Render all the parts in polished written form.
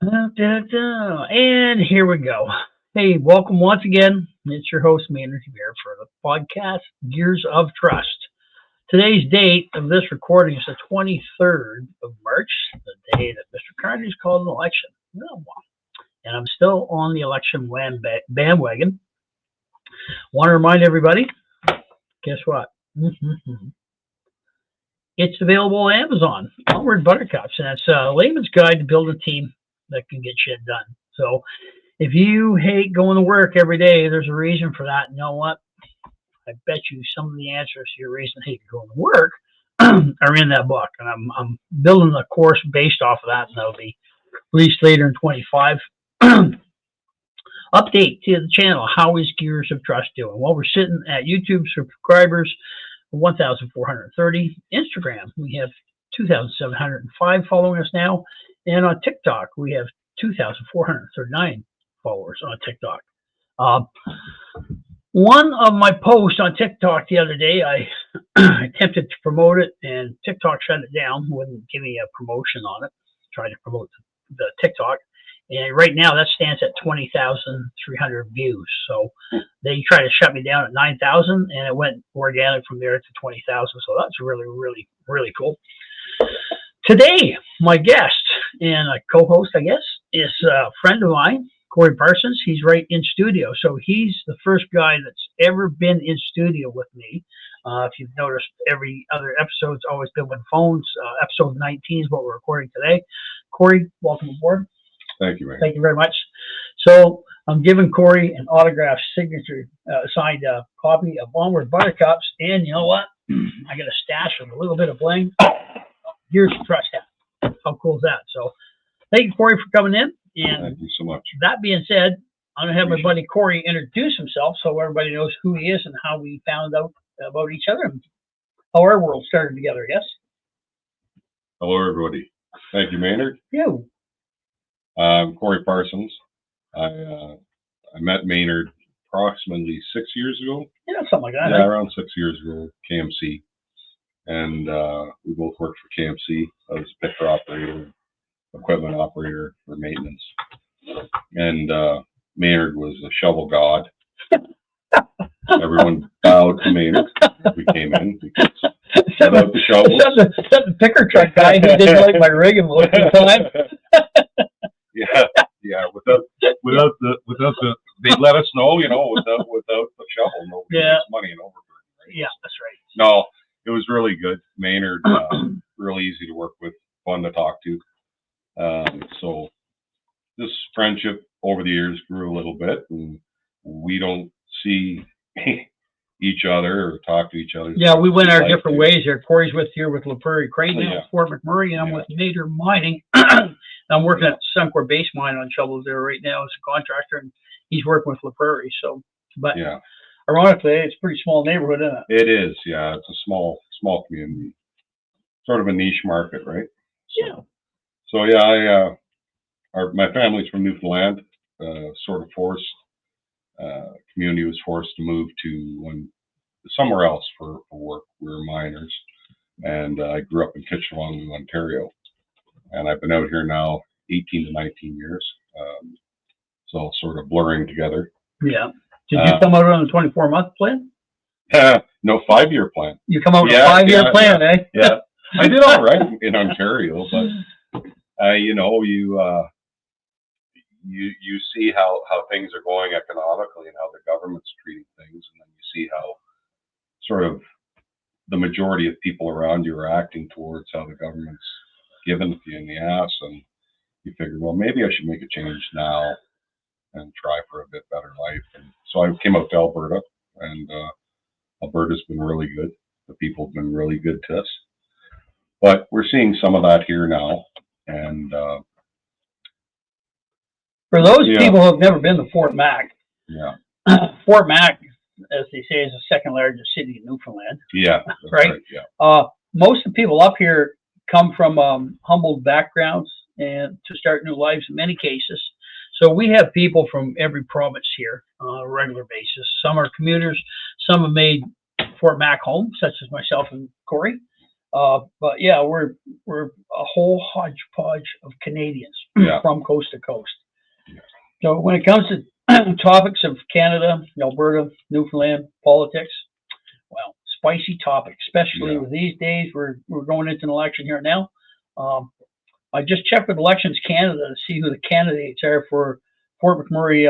And here we go. Hey, welcome once again. It's your host, Maynard here, for the podcast Gears of Trust. Today's date of this recording is the 23rd of March, the day that Mr. Carney's called an election. Oh, wow. And I'm still on the election bandwagon. Want to remind everybody, guess what? It's available on Amazon, Onward Buttercups, and it's a layman's guide to build a team that can get shit done. So if you hate going to work every day, there's a reason for that. You know what? I bet you some of the answers to your reason to hate going to work are in that book. And I'm building a course based off of that, and that'll be released later in 25. Update to the channel. How is Gears of Trust doing? Well, we're sitting at YouTube subscribers, 1,430. Instagram, we have 2,705 following us now. And on TikTok, we have 2,439 followers on TikTok. One of my posts on TikTok the other day, I attempted to promote it, and TikTok shut it down, wouldn't give me a promotion on it. Tried to promote the TikTok. And right now, that stands at 20,300 views. So they tried to shut me down at 9,000, and it went organic from there to 20,000. So that's really, really, really cool. Today, my guest and a co-host, I guess, is a friend of mine, Cory Parsons. He's right in studio. So he's the first guy that's ever been in studio with me. If you've noticed, every other episode's always been with phones. Episode 19 is what we're recording today. Cory, welcome aboard. Thank you, man. Thank you very much. So I'm giving Cory an autographed signature, signed copy of Onward Buttercups. And you know what? I got a stash of a little bit of bling. Gears of Trust hat. How cool is that? So thank you, Cory, for coming in. And thank you so much. That being said, I'm going to have my buddy Cory introduce himself so everybody knows who he is and how we found out about each other and how our world started together, yes? Hello, everybody. Thank you, Maynard. You. I'm Cory Parsons. I met Maynard approximately 6 years ago. Yeah, something like that. Yeah, around 6 years ago, KMC. And we both worked for KMC. I was a picker operator, equipment operator for maintenance. And Maynard was a shovel god. Everyone bowed to Maynard as we came in because without the shovels. Except the picker truck guy who didn't like my rigging most of the time. Yeah. Without the, they let us know, without the shovel, nobody makes money in overburden. Right? Yeah, that's right. No, it was really good. Maynard, really easy to work with, fun to talk to. So this friendship over the years grew a little bit, and we don't see each other or talk to each other. Yeah, we went our different ways here. Cory's with LaPrairie Crane now, Fort McMurray, and I'm with Nader Mining. I'm working at Suncor Base Mine on shovels there right now as a contractor, and he's working with LaPrairie. So, but ironically, it's a pretty small neighborhood, isn't it? It is, yeah. It's a small community, sort of a niche market, right? So yeah, my family's from Newfoundland, sort of forced. Community was forced to move to somewhere else for work. We were miners, and I grew up in Kitchener, Ontario, and I've been out here now 18 to 19 years. So sort of blurring together. Yeah. Did you come out on the 24-month plan? No, 5-year plan. You come out with a 5-year plan, eh? Yeah. I did all right in Ontario, but you see how things are going economically and how the government's treating things, and then you see how sort of the majority of people around you are acting towards how the government's giving it to you in the ass, and you figure, well, maybe I should make a change now and try for a bit better life. And so I came out to Alberta, and Alberta's been really good. The people have been really good to us. But we're seeing some of that here now, and for those people who have never been to Fort Mac, Fort Mac, as they say, is the second largest city in Newfoundland. Yeah, right. Most of the people up here come from humble backgrounds and to start new lives in many cases. So we have people from every province here on a regular basis. Some are commuters. Some have made Fort Mac home, such as myself and Cory. But yeah, we're a whole hodgepodge of Canadians Yeah. from coast to coast. Yeah. So when it comes to topics of Canada, Alberta, Newfoundland politics, well, spicy topic, especially Yeah. with these days. We're going into an election here now. I just checked with Elections Canada to see who the candidates are for Fort McMurray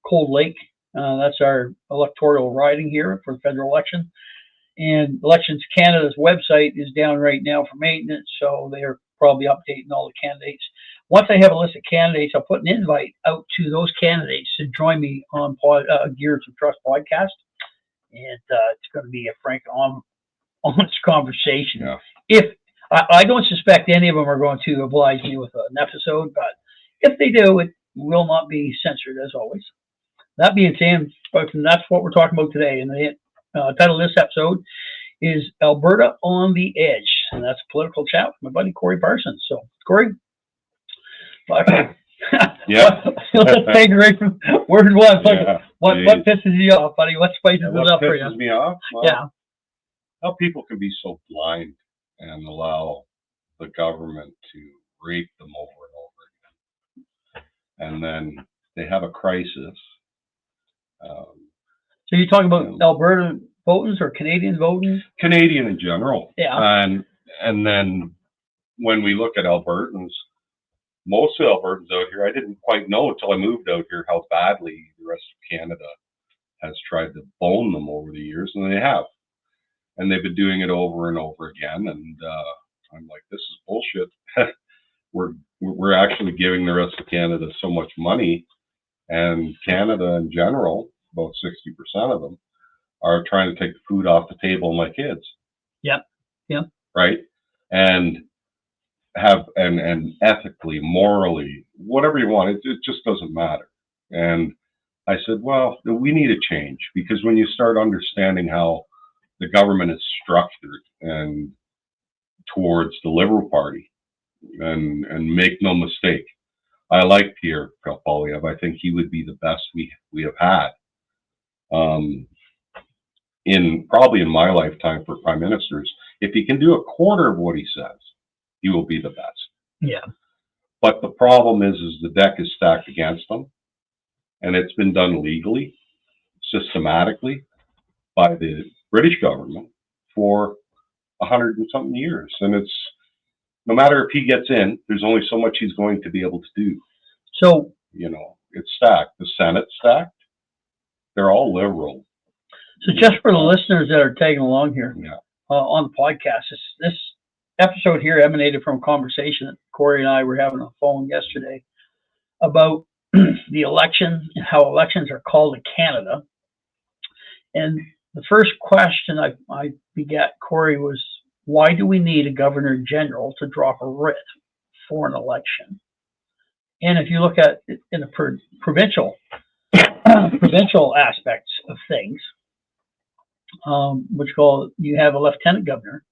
Cold Lake. That's our electoral riding here for the federal election. And Elections Canada's website is down right now for maintenance, so they're probably updating all the candidates. Once I have a list of candidates, I'll put an invite out to those candidates to join me on Gears of Trust podcast. And it's going to be a frank, honest conversation. Yeah. If I don't suspect any of them are going to oblige me with an episode, but if they do, it will not be censored as always. That being said, that's what we're talking about today. And the title of this episode is Alberta on the Edge, and that's a political chat with my buddy Cory Parsons. So, Cory, yeah, let's take it right from word one. Yeah. What pisses you off, buddy? What spices it up for you? What pisses me off? Well, Yeah. How people can be so blind and allow the government to rape them over and over again. And then they have a crisis. So you're talking about Alberta voters or Canadian voters? Canadian in general. Yeah. And then when we look at Albertans, most of the Albertans out here, I didn't quite know until I moved out here how badly the rest of Canada has tried to bone them over the years, and they have. And they've been doing it over and over again, and I'm like, this is bullshit. we're actually giving the rest of Canada so much money, and Canada in general, about 60% of them, are trying to take the food off the table of my kids. Yep. Yep. Right? And have and ethically, morally, whatever you want, it just doesn't matter. And I said, well, we need a change, because when you start understanding how the government is structured and towards the Liberal Party, and make no mistake, I like Pierre Poilievre. I think he would be the best we have had probably in my lifetime for prime ministers. If he can do a quarter of what he says, he will be the best. Yeah. But the problem is the deck is stacked against him, and it's been done legally, systematically by the British government for 100 and something years. And it's, no matter if he gets in, there's only so much he's going to be able to do. So, it's stacked. The Senate's stacked. They're all liberal. So just for the listeners that are tagging along here, yeah. On the podcast, this episode here emanated from a conversation that Cory and I were having on the phone yesterday about the election and how elections are called in Canada. And the first question I begat Cory was, why do we need a governor general to drop a writ for an election? And if you look at it in the provincial aspects of things, you have a lieutenant governor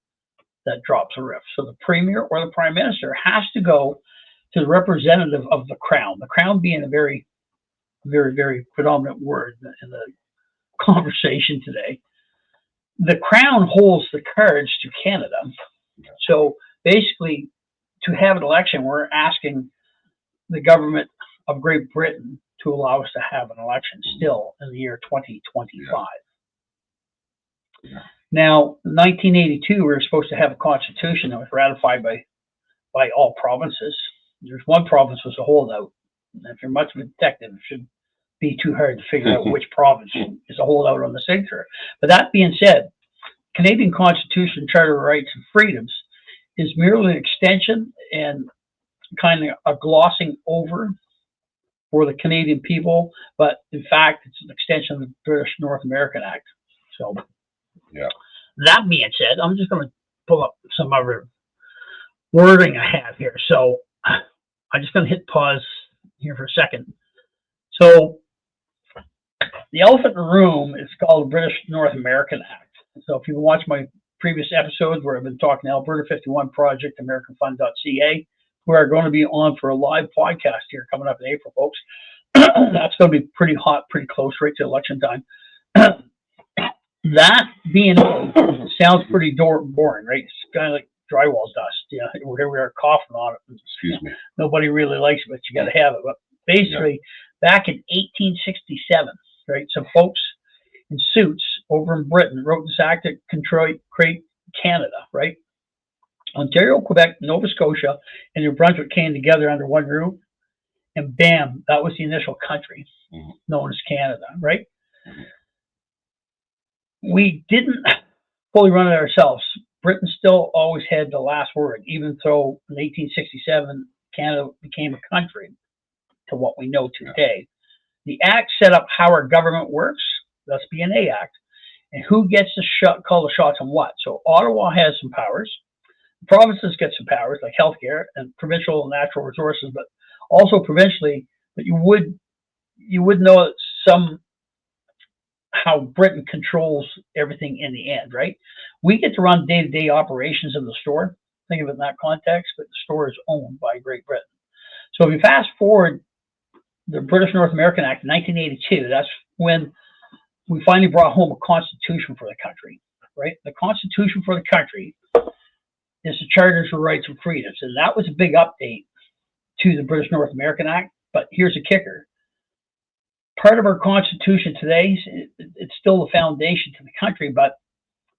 that drops a writ. So the premier or the prime minister has to go to the representative of the crown. The crown being a very, very, very predominant word in the conversation today. The crown holds the cards to Canada. So basically, to have an election, we're asking the government of Great Britain to allow us to have an election still in the year 2025. Yeah. Now, in 1982, we were supposed to have a constitution that was ratified by all provinces. There's one province was a holdout. And if you're much of a detective, it should be too hard to figure out which province is a holdout on the signature. But that being said, Canadian Constitution, Charter of Rights and Freedoms is merely an extension and kind of a glossing over for the Canadian people, but in fact, it's an extension of the British North American Act. So, yeah. That being said, I'm just going to pull up some other wording I have here. So, I'm just going to hit pause here for a second. So, the elephant in the room is called the British North American Act. So, if you watch my previous episodes where I've been talking to Alberta 51 Project, AmericanFund.ca, we are going to be on for a live podcast here coming up in April, folks. That's going to be pretty hot, pretty close right to election time. That being sounds pretty boring, right? It's kind of like drywall dust. Yeah, here we are coughing on it. Excuse me. Nobody really likes it, but you got to have it. But basically, back in 1867, right, some folks in suits over in Britain wrote this act that create Canada, right? Ontario, Quebec, Nova Scotia, and New Brunswick came together under one roof, and bam, that was the initial country known as Canada, right? We didn't fully run it ourselves. Britain still always had the last word, even though in 1867 Canada became a country to what we know today. The act set up how our government works, thus BNA Act, and who gets to call the shots on what. So Ottawa has some powers. Provinces get some powers like healthcare and provincial natural resources, but also provincially. But you would know that how Britain controls everything in the end, right? We get to run day-to-day operations of the store. Think of it in that context, but the store is owned by Great Britain. So if you fast forward the British North American Act in 1982, that's when we finally brought home a constitution for the country, right? The constitution for the country is the Charters for Rights and Freedoms, and that was a big update to the British North American Act. But here's the kicker. Part of our Constitution today, it's still the foundation to the country, but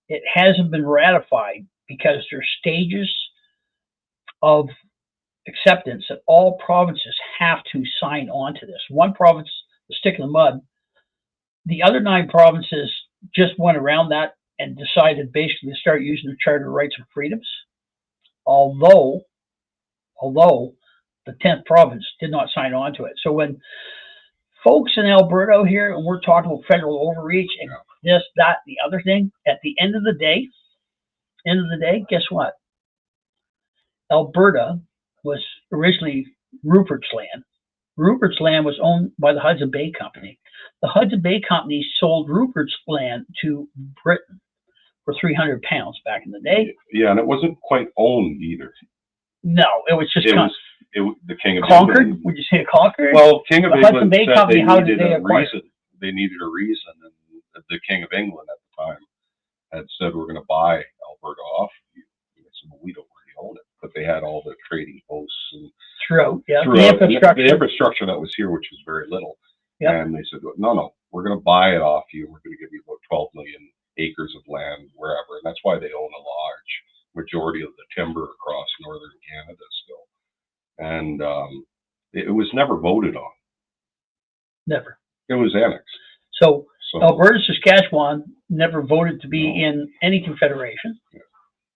it hasn't been ratified because there's stages of acceptance that all provinces have to sign on to this. One province, the stick in the mud. The other 9 provinces just went around that and decided basically to start using the Charter of Rights and Freedoms, although the 10th province did not sign on to it. So when folks in Alberta here, and we're talking about federal overreach and this, that, the other thing, at the end of the day, guess what? Alberta was originally Rupert's land. Rupert's land was owned by the Hudson Bay Company. The Hudson Bay Company sold Rupert's land to Britain for £300 back in the day. Yeah, and it wasn't quite owned either. No, it was just the King of conquered. England. Would you say conquered? Well, King of the England Hudson Bay said Company, how did needed they a acquire? reason. They needed a reason, and the King of England at the time had said, "We're going to buy Alberta off you." And they said, "Well, we don't really own it," but they had all the trading posts and throughout the infrastructure that was here, which was very little. Yep. And they said, "No, we're going to buy it off you. We're going to give you about 12 million acres of land wherever," and that's why they own a large majority of the timber across northern Canada still. And it was never voted on. Never. It was annexed. So Alberta, Saskatchewan never voted to be in any confederation,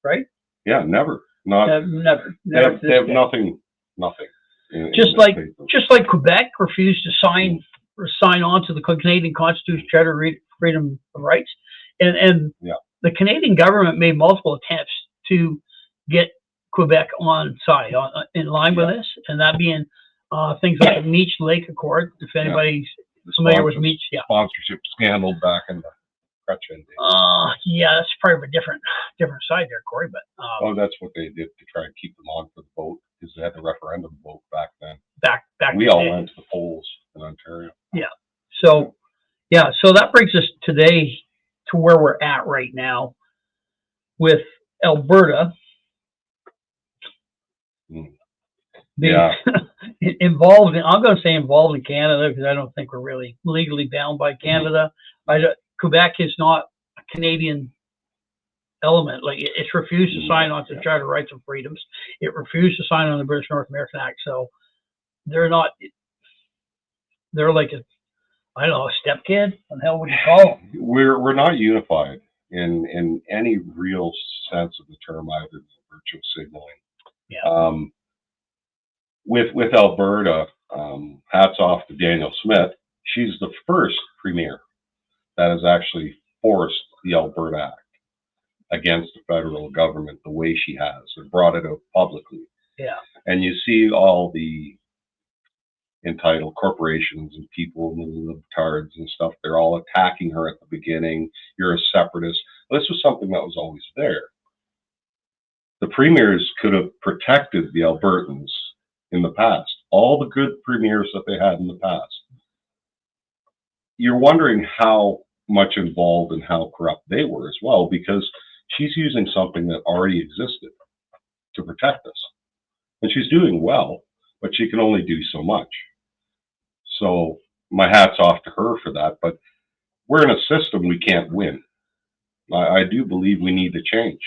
right? Yeah, never. Never. They have nothing. Just like Quebec refused to sign on to the Canadian Constitution, Charter of Freedom of Rights, and the Canadian government made multiple attempts to get Quebec in line with this, and that being things like the Meech Lake Accord. If anybody's familiar with Meech, sponsorship scandal back in the Crutchin days. That's part of a different side there, Cory. But that's what they did to try and keep them on for the vote, because they had the referendum vote back then. Back we all went to the polls in Ontario. Yeah. So that brings us today to where we're at right now with Alberta being involved in, I'm going to say involved in Canada, because I don't think we're really legally bound by Canada. Quebec is not a Canadian element. Like, it's refused to sign on to the Charter of Rights and Freedoms. It refused to sign on the British North American Act. So they're like a step kid. What the hell would you call them? We're not unified in any real sense of the term, either the virtue signaling. Yeah. With Alberta, hats off to Danielle Smith. She's the first premier that has actually forced the Alberta Act against the federal government the way she has, and brought it out publicly. Yeah. And you see all the entitled corporations and people and the libtards and stuff, they're all attacking her at the beginning. You're a separatist. This was something that was always there. The premiers could have protected the Albertans in the past, all the good premiers that they had in the past. You're wondering how much involved and how corrupt they were as well, because she's using something that already existed. to protect us. And she's doing well, but she can only do so much. So my hat's off to her for that. But we're in a system we can't win. I do believe we need to change.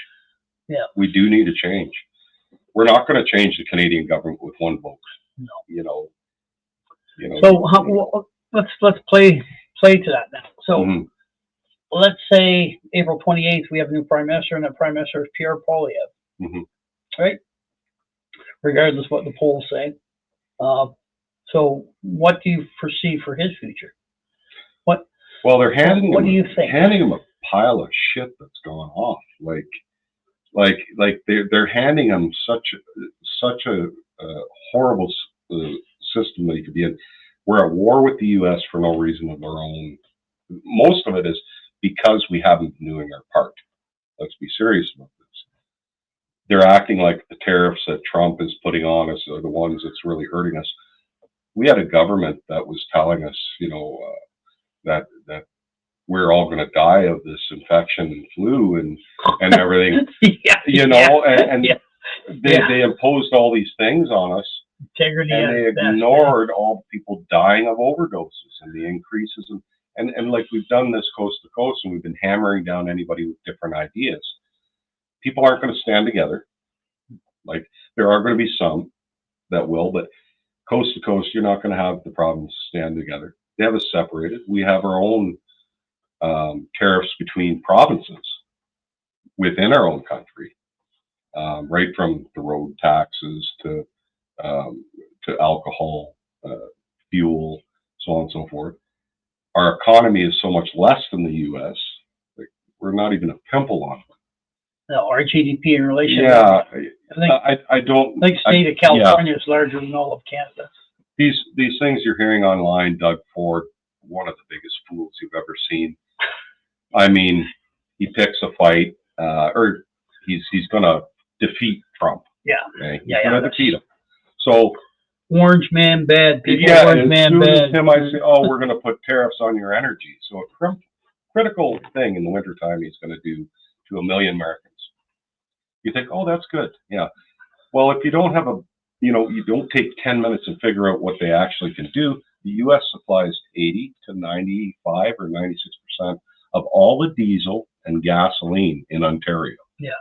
Yeah. We do need to change. We're not going to change the Canadian government with one vote. No. You know. So let's play to that now. So let's say April 28th we have a new prime minister, and that prime minister is Pierre Poilievre, right? Regardless of what the polls say. So what do you foresee for his future? Well, they're handing what do you think? Handing him a pile of shit that's gone off. Like they're handing him such a horrible system that he could be in. We're at war with the U.S. for no reason of our own. Most of it is because we haven't been doing our part. Let's be serious about this. They're acting like the tariffs that Trump is putting on us are the ones that's really hurting us. We had a government that was telling us, that we're all going to die of this infection and flu and everything. They imposed all these things on us. Integrity, and they ignored all the people dying of overdoses and the increases and like we've done this coast to coast, and we've been hammering down anybody with different ideas. People aren't going to stand together. Like, there are going to be some that will, but coast to coast, you're not going to have the problems stand together. They have us separated. We have our own tariffs between provinces within our own country, right from the road taxes to alcohol, fuel, so on and so forth. Our economy is so much less than the U.S. Like, we're not even a pimple on it. No, our GDP in relation. Yeah, I think state of California is larger than all of Canada. These things you're hearing online, Doug Ford, one of the biggest fools you've ever seen. I mean, he picks a fight, or he's going to defeat Trump. Yeah, okay? He's going to defeat him. So orange man bad. People orange man bad. Him, I say, we're going to put tariffs on your energy. So a critical thing in the wintertime he's going to do to 1 million Americans. You think, that's good. Yeah. Well, if you don't have you don't take 10 minutes and figure out what they actually can do. The U.S. supplies 80 to 95 or 96% of all the diesel and gasoline in Ontario. Yeah.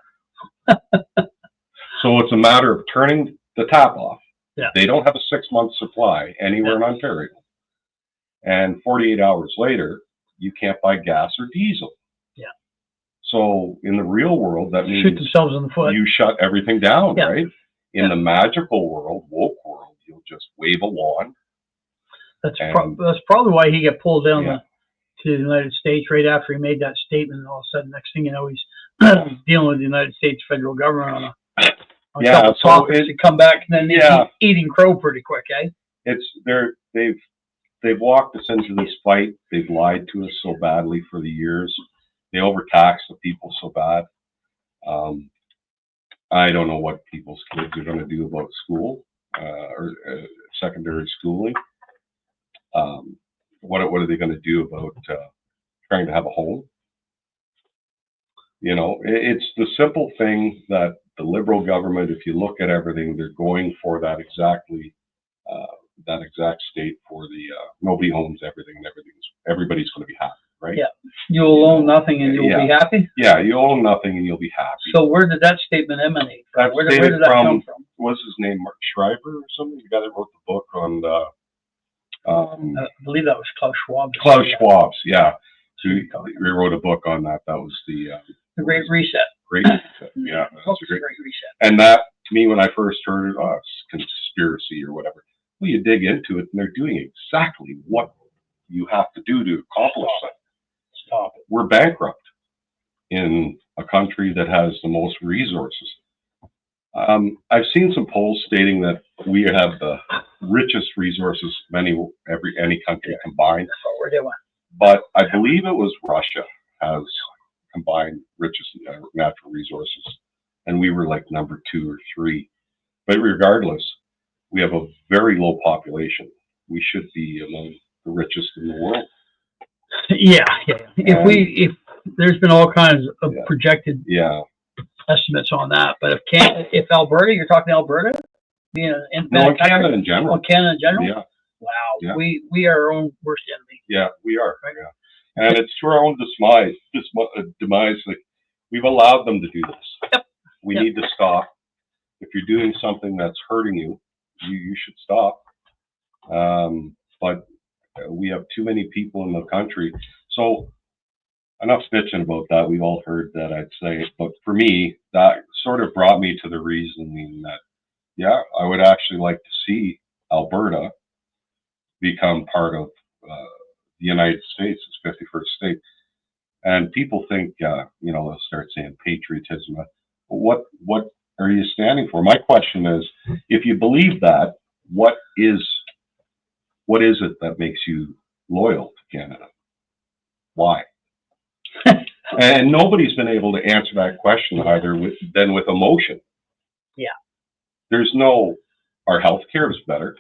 So it's a matter of turning the tap off. Yeah. They don't have a 6-month supply anywhere in Ontario. And 48 hours later, you can't buy gas or diesel. Yeah. So in the real world, that means shoot themselves in the foot. You shut everything down, right? In the magical world, woke world, you'll just wave a wand. That's probably why he got pulled down to the United States right after he made that statement. And all of a sudden, next thing you know, he's dealing with the United States federal government on a couple topics to come back, and then he's eating crow pretty quick, eh? They've walked us into this fight. They've lied to us so badly for the years. They overtax the people so bad. I don't know what people's kids are going to do about school or secondary schooling. What are they going to do about trying to have a home? It's the simple thing that the Liberal government, if you look at everything, they're going for that exact state for the nobody owns everything and everybody's going to be happy, right? Yeah, you'll own nothing and you'll be happy. Yeah, you own nothing and you'll be happy. So where did that statement emanate from? Where did that come from? What's his name, Mark Schreiber or something? The guy that wrote the book on I believe that was Klaus Schwab. Klaus Schwab's, yeah. So he wrote a book on that. That was the Great Reset. Great Reset, yeah. That's a great Reset. And that, to me, when I first heard it, it's conspiracy or whatever. Well, you dig into it, and they're doing exactly what you have to do to accomplish that. Stop it. We're bankrupt in a country that has the most resources. I've seen some polls stating that we have the richest resources of any country combined. That's what we're doing. But I believe it was Russia has combined richest natural resources, and we were like number 2 or 3. But regardless, we have a very low population. We should be among the richest in the world. Yeah. If there's been all kinds of projected estimates on that. But if Alberta, you're talking Alberta, being an No, in impact Canada in general. on Canada in general. Yeah, Wow, yeah. we are our own worst enemy. Yeah, we are. Right. Yeah. And it's to our own demise. Like, we've allowed them to do this. Yep. We Yep. need to stop. If you're doing something that's hurting you, you should stop. But we have too many people in the country. So enough bitching about that. We've all heard that, I'd say. But for me, that sort of brought me to the reasoning that, yeah, I would actually like to see Alberta become part of the United States, its 51st state. And people think, they'll start saying patriotism. What are you standing for? My question is, if you believe that, what is it that makes you loyal to Canada? Why? And nobody's been able to answer that question either with emotion. Yeah. There's no, our healthcare is better.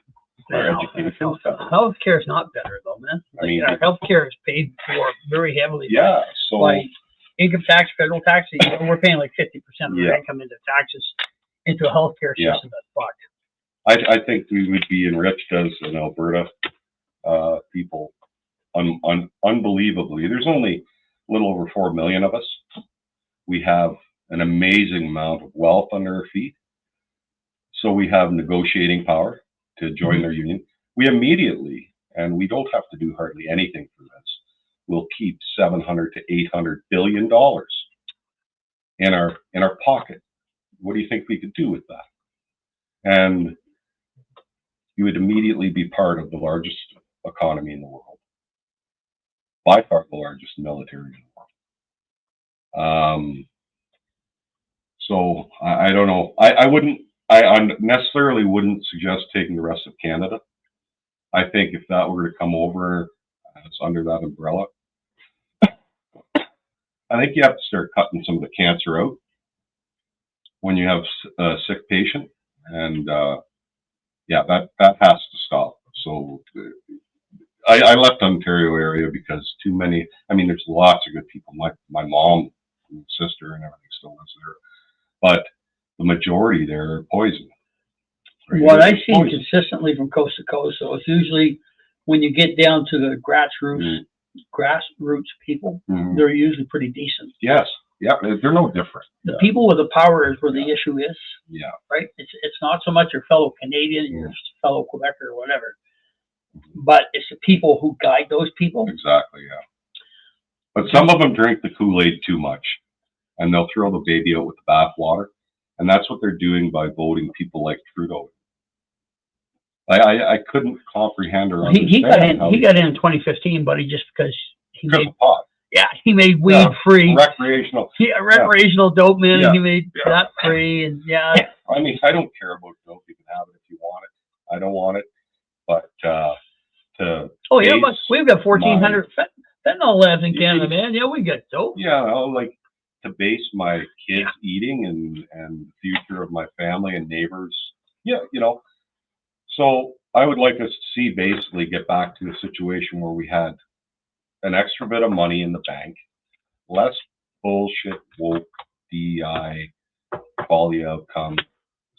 Our education is better. Healthcare is not better though, man. I mean, our healthcare is paid for very heavily. Yeah. So by income tax, federal tax. We're paying like 50% of our Yeah. income into taxes into a healthcare system Yeah. that's fucked. I think we would be enriched as an Alberta people, unbelievably. There's only a little over 4 million of us. We have an amazing amount of wealth under our feet. So we have negotiating power to join their union. We immediately, and we don't have to do hardly anything for this, we'll keep $700 to $800 billion in our pocket. What do you think we could do with that? And you would immediately be part of the largest economy in the world, by far the largest military in the world. So I don't know. I necessarily wouldn't suggest taking the rest of Canada. I think if that were to come over, it's under that umbrella. I think you have to start cutting some of the cancer out when you have a sick patient, and that has to stop. So I left Ontario area because too many. I mean, there's lots of good people. My mom and sister and everything still lives there, but the majority there are poison. Right? What I've seen consistently from coast to coast, so it's usually when you get down to the grassroots people, they're usually pretty decent. Yes, yeah, they're no different. The people with the power is where the issue is. Yeah, right. It's not so much your fellow Canadian, your fellow Quebecer or whatever, but it's the people who guide those people. Exactly. Yeah. But some of them drink the Kool-Aid too much, and they'll throw the baby out with the bathwater, and that's what they're doing by voting people like Trudeau. I couldn't comprehend or understand. He got in 2015, buddy, just because he made pot. Yeah, he made weed free. Recreational. Yeah, recreational dope, man, and he made that free, and I mean, I don't care about dope. You can have it if you want it. I don't want it, but we've got 1,400 fentanyl labs in Canada, man. Yeah, we got dope. Yeah, like to base my kids eating and the future of my family and neighbors. Yeah, So I would like us to see basically get back to a situation where we had an extra bit of money in the bank, less bullshit, woke, DEI, quality outcome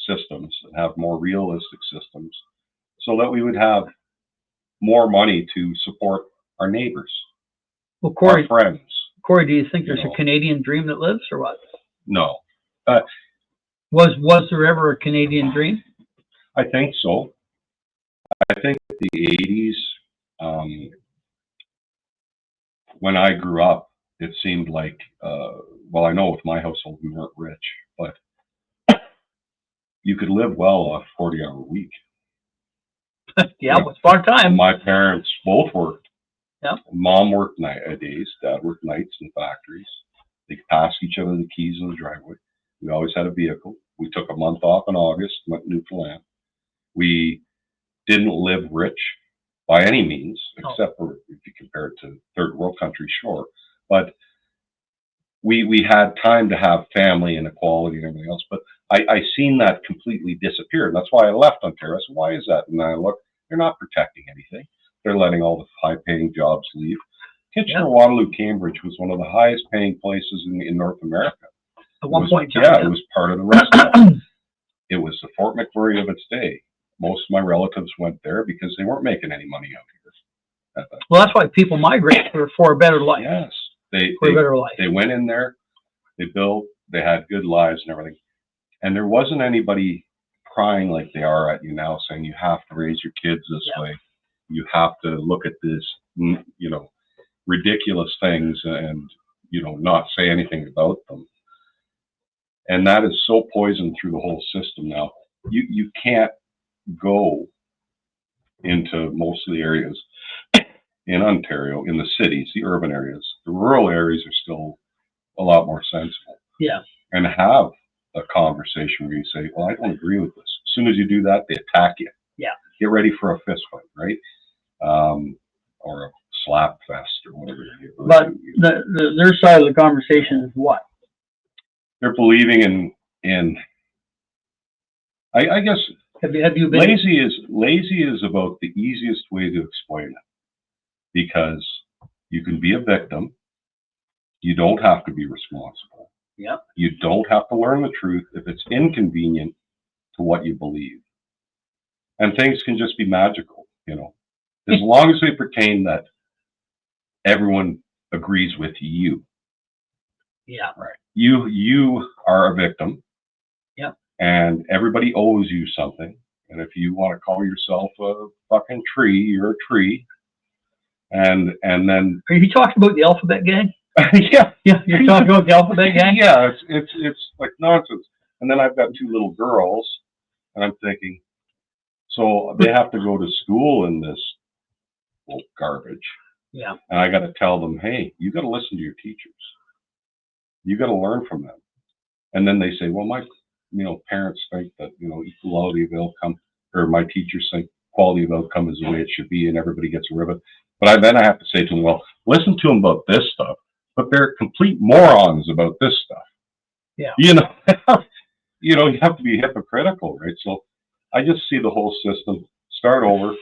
systems, and have more realistic systems so that we would have more money to support our neighbors, our friends. Cory, do you think there's a Canadian dream that lives or what? No. Was there ever a Canadian dream? I think so. I think the 80s, when I grew up, it seemed like, I know with my household we weren't rich, but you could live well off a 40-hour week. Yeah, it was part-time. My parents both worked. Yeah. Mom worked days, Dad worked nights in factories. They passed each other the keys in the driveway. We always had a vehicle. We took a month off in August, went to Newfoundland. We didn't live rich by any means, except for if you compare it to third world countries, sure. But we had time to have family and equality and everything else. But I seen that completely disappear. And that's why I left Ontario. I said, why is that? And I look, they're not protecting anything. They're letting all the high-paying jobs leave. Kitchener, Waterloo, Cambridge was one of the highest-paying places in North America. At one point in Yeah, time, it was part of the restaurant. It was the Fort McMurray of its day. Most of my relatives went there because they weren't making any money out here. Well, that's why people migrate for a better life. Yes, For a better life. they went in there, they built, they had good lives and everything, and there wasn't anybody crying like they are at you now, saying you have to raise your kids this way, you have to look at this, ridiculous things, and not say anything about them. And that is so poisoned through the whole system now. You can't go into most of the areas in Ontario, in the cities, the urban areas. The rural areas are still a lot more sensible. Yeah. And have a conversation where you say, well, I don't agree with this. As soon as you do that, they attack you. Yeah. Get ready for a fist fight, right? Or a slap fest or whatever. But their side of the conversation is what? They're believing in I guess Have you been lazy is about the easiest way to explain it, because you can be a victim. You don't have to be responsible. Yeah. You don't have to learn the truth if it's inconvenient to what you believe. And things can just be magical, as long as they pertain that everyone agrees with you. Yeah. Right. You are a victim. Yep. And everybody owes you something. And if you want to call yourself a fucking tree, you're a tree. And then are you talking about the alphabet gang? yeah. You're talking about the alphabet gang? Yeah, it's like nonsense. And then I've got 2 little girls, and I'm thinking, so they have to go to school in this garbage. Yeah. And I got to tell them, hey, you got to listen to your teachers. You got to learn from them. And then they say, well, my parents think that equality of outcome, or my teachers think quality of outcome is the way it should be, and everybody gets a ribbon. But then I have to say to them, well, listen to them about this stuff, but they're complete morons about this stuff. Yeah. You have to be hypocritical, right? So I just see the whole system start over.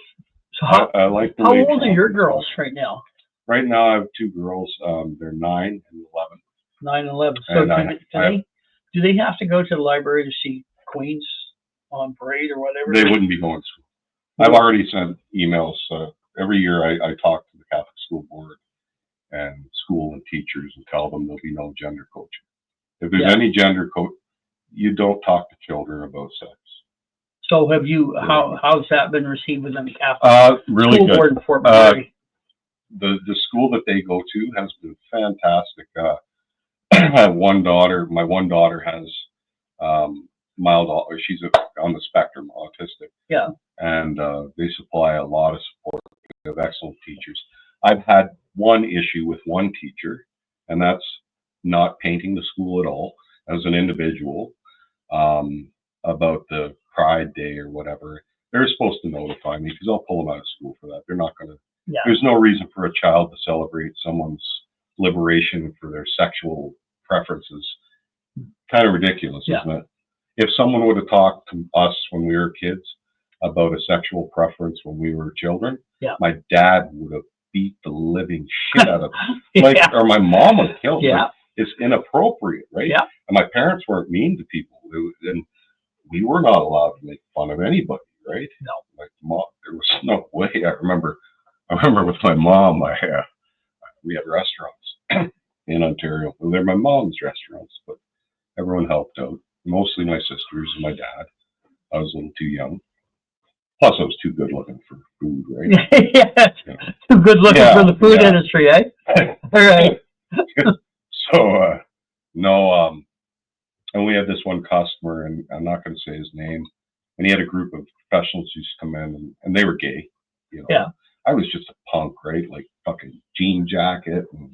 So I like the how way old are your girls right now? Right now I have 2 girls. They're 9 and 11. 9 and 11. So and do they have to go to the library to see Queens on parade or whatever? They wouldn't be going to school. I've already sent emails. Every year I talk to the Catholic School Board and school and teachers and tell them there'll be no gender coaching. If there's any gender coach, you don't talk to children about sex. So have you, how's that been received within the Catholic really School good. Board in Fort McMurray? The school that they go to has been fantastic. My one daughter has mild, she's on the spectrum, autistic. Yeah. And they supply a lot of support. They have excellent teachers. I've had one issue with one teacher, and that's not painting the school at all as an individual, about the Pride Day or whatever. They're supposed to notify me because I'll pull them out of school for that. They're not going to. Yeah. There's no reason for a child to celebrate someone's liberation for their sexual preferences. Kind of ridiculous, isn't it? If someone would have talked to us when we were kids about a sexual preference when we were children, my dad would have beat the living shit out of them. Or my mom would have killed them. Like, it's inappropriate, right? Yeah. And my parents weren't mean to people. And we were not allowed to make fun of anybody, right? No. Like, mom, there was no way. I remember with my mom, we had restaurants in Ontario. Well, they're my mom's restaurants, but everyone helped out. Mostly my sisters and my dad. I was a little too young. Plus, I was too good looking for food, right? Too good looking for the food industry, eh? All right. So, and we had this one customer, and I'm not going to say his name, and he had a group of professionals who used to come in, and they were gay. Yeah. I was just a punk, right? Like fucking jean jacket and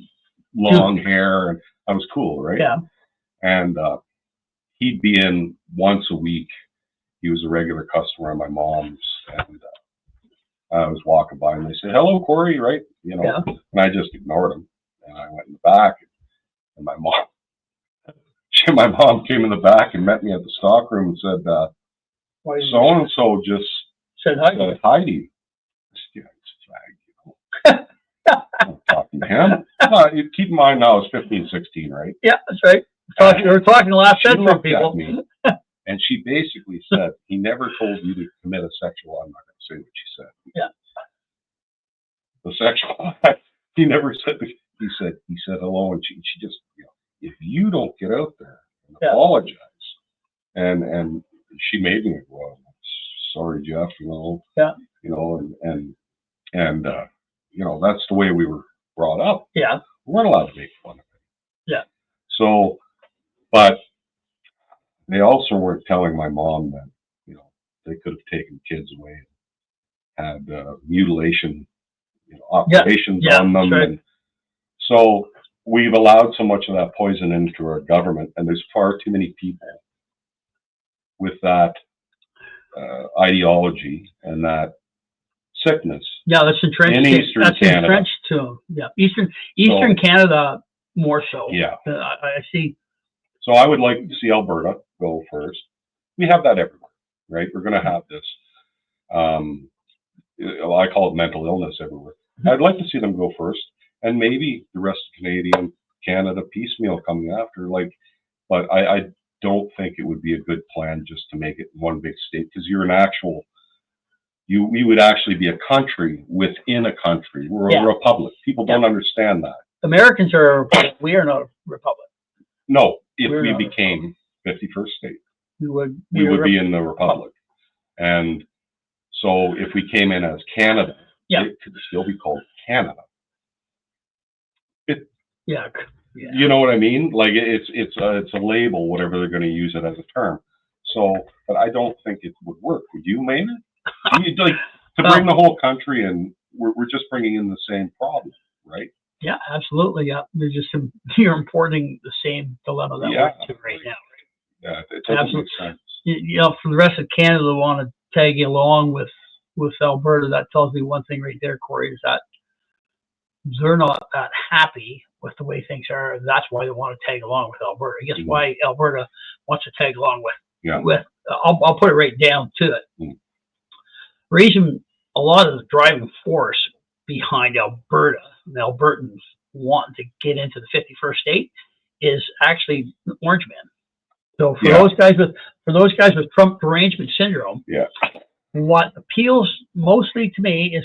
long hair, and I was cool, right? Yeah. And he'd be in once a week. He was a regular customer of my mom's, and I was walking by, and they said, "Hello, Cory," right? And I just ignored him, and I went in the back, and my mom came in the back and met me at the stock room and said, "So and so just said hi to you." I'm talking to him. Keep in mind now, I was 15, 16, right? Yeah, that's right. We're talking last She century, looked at people. me, and she basically said, he never told you to commit a sexual, I'm not going to say what she said. Yeah. The sexual act, he never said, he said hello, and she just, if you don't get out there and apologize, and she made me, well, sorry, Jeff, that's the way we were brought up. Yeah. We weren't allowed to make fun of it. Yeah. So, but they also were telling my mom that, they could have taken kids away and had mutilation, operations on them. Right. And so we've allowed so much of that poison into our government, and there's far too many people with that ideology and that sickness. Yeah, that's entrenched. In Eastern Canada. Entrenched too. Yeah, Eastern Canada more so. Yeah. I see. So I would like to see Alberta go first. We have that everywhere, right? We're going to have this. I call it mental illness everywhere. I'd like to see them go first, and maybe the rest of Canada piecemeal coming after. But I don't think it would be a good plan just to make it one big state, because you're we would actually be a country within a country. We're a republic. People don't understand that. Americans are a republic. We are not a republic. No, if we became 51st state, we would be in the republic. And so if we came in as Canada, it could still be called Canada. You know what I mean? Like it's a label, whatever they're going to use it as a term. So, but I don't think it would work. Would you, Maynard? To bring the whole country in, we're just bringing in the same problem, right? Yeah, absolutely. Yeah, there's just you're importing the same dilemma that we're into right now. Right? Yeah, it doesn't make sense. For the rest of Canada to want to tag along with Alberta, that tells me one thing right there, Cory, is that they're not that happy with the way things are. That's why they want to tag along with Alberta. I guess why Alberta wants to tag along with I'll put it right down to it. Mm. Reason a lot of the driving force behind Alberta and Albertans wanting to get into the 51st state is actually Orange Man. So for those guys with Trump derangement syndrome, what appeals mostly to me is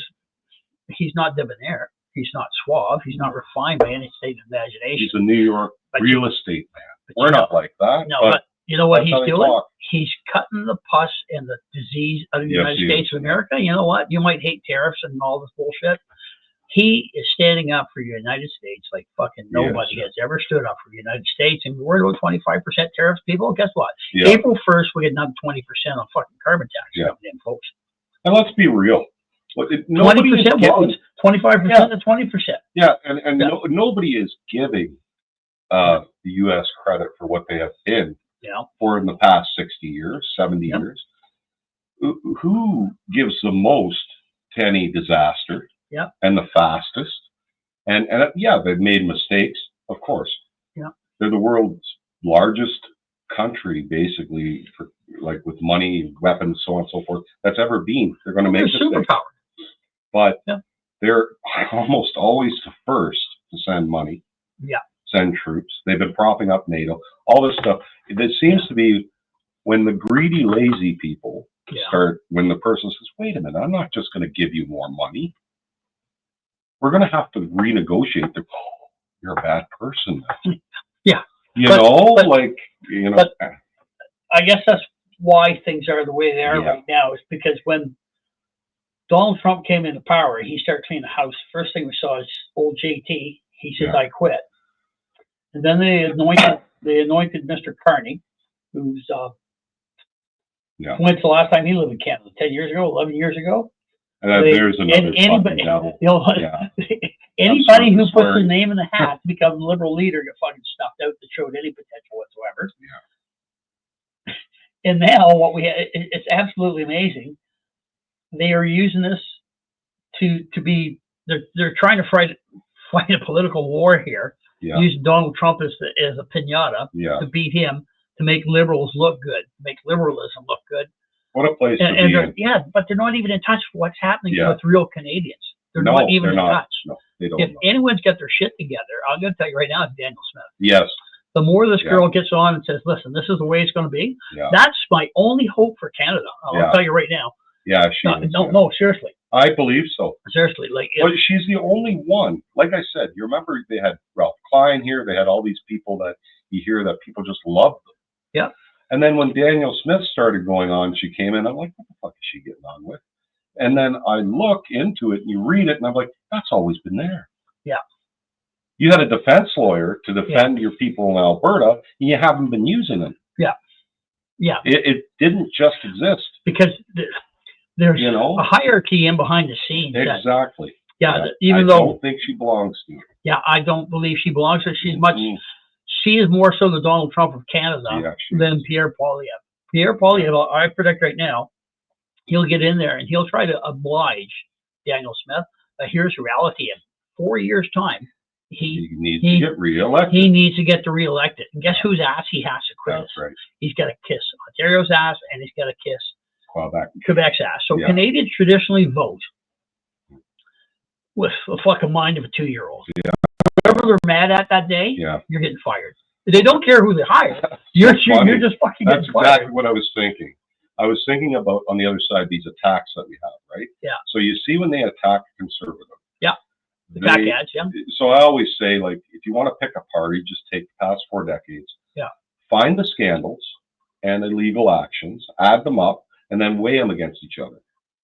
he's not debonair, he's not suave, he's not refined by any state of imagination. He's a New York real estate man. We're not like that. No, but you know what he's doing? Talk. He's cutting the pus and the disease out of the United States of America. You know what? You might hate tariffs and all this bullshit. He is standing up for the United States like fucking nobody has ever stood up for the United States. And we're about 25% tariffs, people. Guess what? Yeah. April 1st, we get another 20% on fucking carbon tax coming in, folks. And let's be real. 20%? Well, it's 25% to 20%. Yeah, and nobody is giving the U.S. credit for what they have been for in the past 60 years, 70 years. Who gives the most to any disaster? And the fastest, and they've made mistakes, of course. They're the world's largest country, basically, for with money, weapons, so on and so forth, that's ever been. They're going to make mistakes, but they're almost always the first to send money, send troops. They've been propping up NATO, all this stuff. It seems to be when the greedy, lazy people start. When the person says, "Wait a minute, I'm not just going to give you more money. We're going to have to renegotiate." You're a bad person. But I guess that's why things are the way they are right now, is because when Donald Trump came into power, he started cleaning the house. First thing we saw is old JT. He says, "I quit." And then they anointed Mr. Carney, who's when's the last time he lived in Canada? 10 years ago, 11 years ago? There's another fucking devil. Anybody who puts his name in the hat to become a liberal leader got fucking stuffed out that showed any potential whatsoever. And now what we have, it's absolutely amazing. They are using this to be, they're trying to fight a political war here, using Donald Trump as a pinata to beat him, to make liberals look good, make liberalism look good. What a place to be in. But they're not even in touch with what's happening with real Canadians. They're not even in touch. No, they don't. If anyone's got their shit together, I'm going to tell you right now, it's Daniel Smith. Yes. The more this girl gets on and says, listen, this is the way it's going to be, that's my only hope for Canada. I'll tell you right now. Yeah, no, seriously. I believe so. Seriously. But she's the only one. Like I said, you remember they had Ralph Klein here. They had all these people that you hear that people just love them. Yeah. And then when Daniel Smith started going on, she came in. I'm like, what the fuck is she getting on with? And then I look into it and you read it and I'm like, that's always been there. Yeah. You had a defense lawyer to defend your people in Alberta, and you haven't been using them. Yeah. Yeah. It didn't just exist. Because there's a hierarchy in behind the scenes. Exactly. Even I don't think she belongs to you. Yeah, I don't believe she belongs to. She is more so the Donald Trump of Canada than Pierre Poilievre. Pierre Poilievre, I predict right now, he'll get in there and he'll try to oblige Daniel Smith. But here's reality: in 4 years' time, he needs to get reelected. He needs to get reelected. And guess whose ass he has to kiss? That's right. He's got to kiss Ontario's ass, and he's got to kiss Quebec's ass. So Yeah. Canadians traditionally vote with a fucking mind of a 2-year-old. Yeah. Whoever they're mad at that day, Yeah. you're getting fired. They don't care who they hire. You're just fucking That's getting fired. exactly what I was thinking. I was thinking about, on the other side, these attacks that we have, right? Yeah. So you see when they attack a conservative. Yeah. The back ads, yeah. So I always say, like, if you want to pick a party, just take the past 4 decades. Yeah. Find the scandals and illegal actions, add them up, and then weigh them against each other.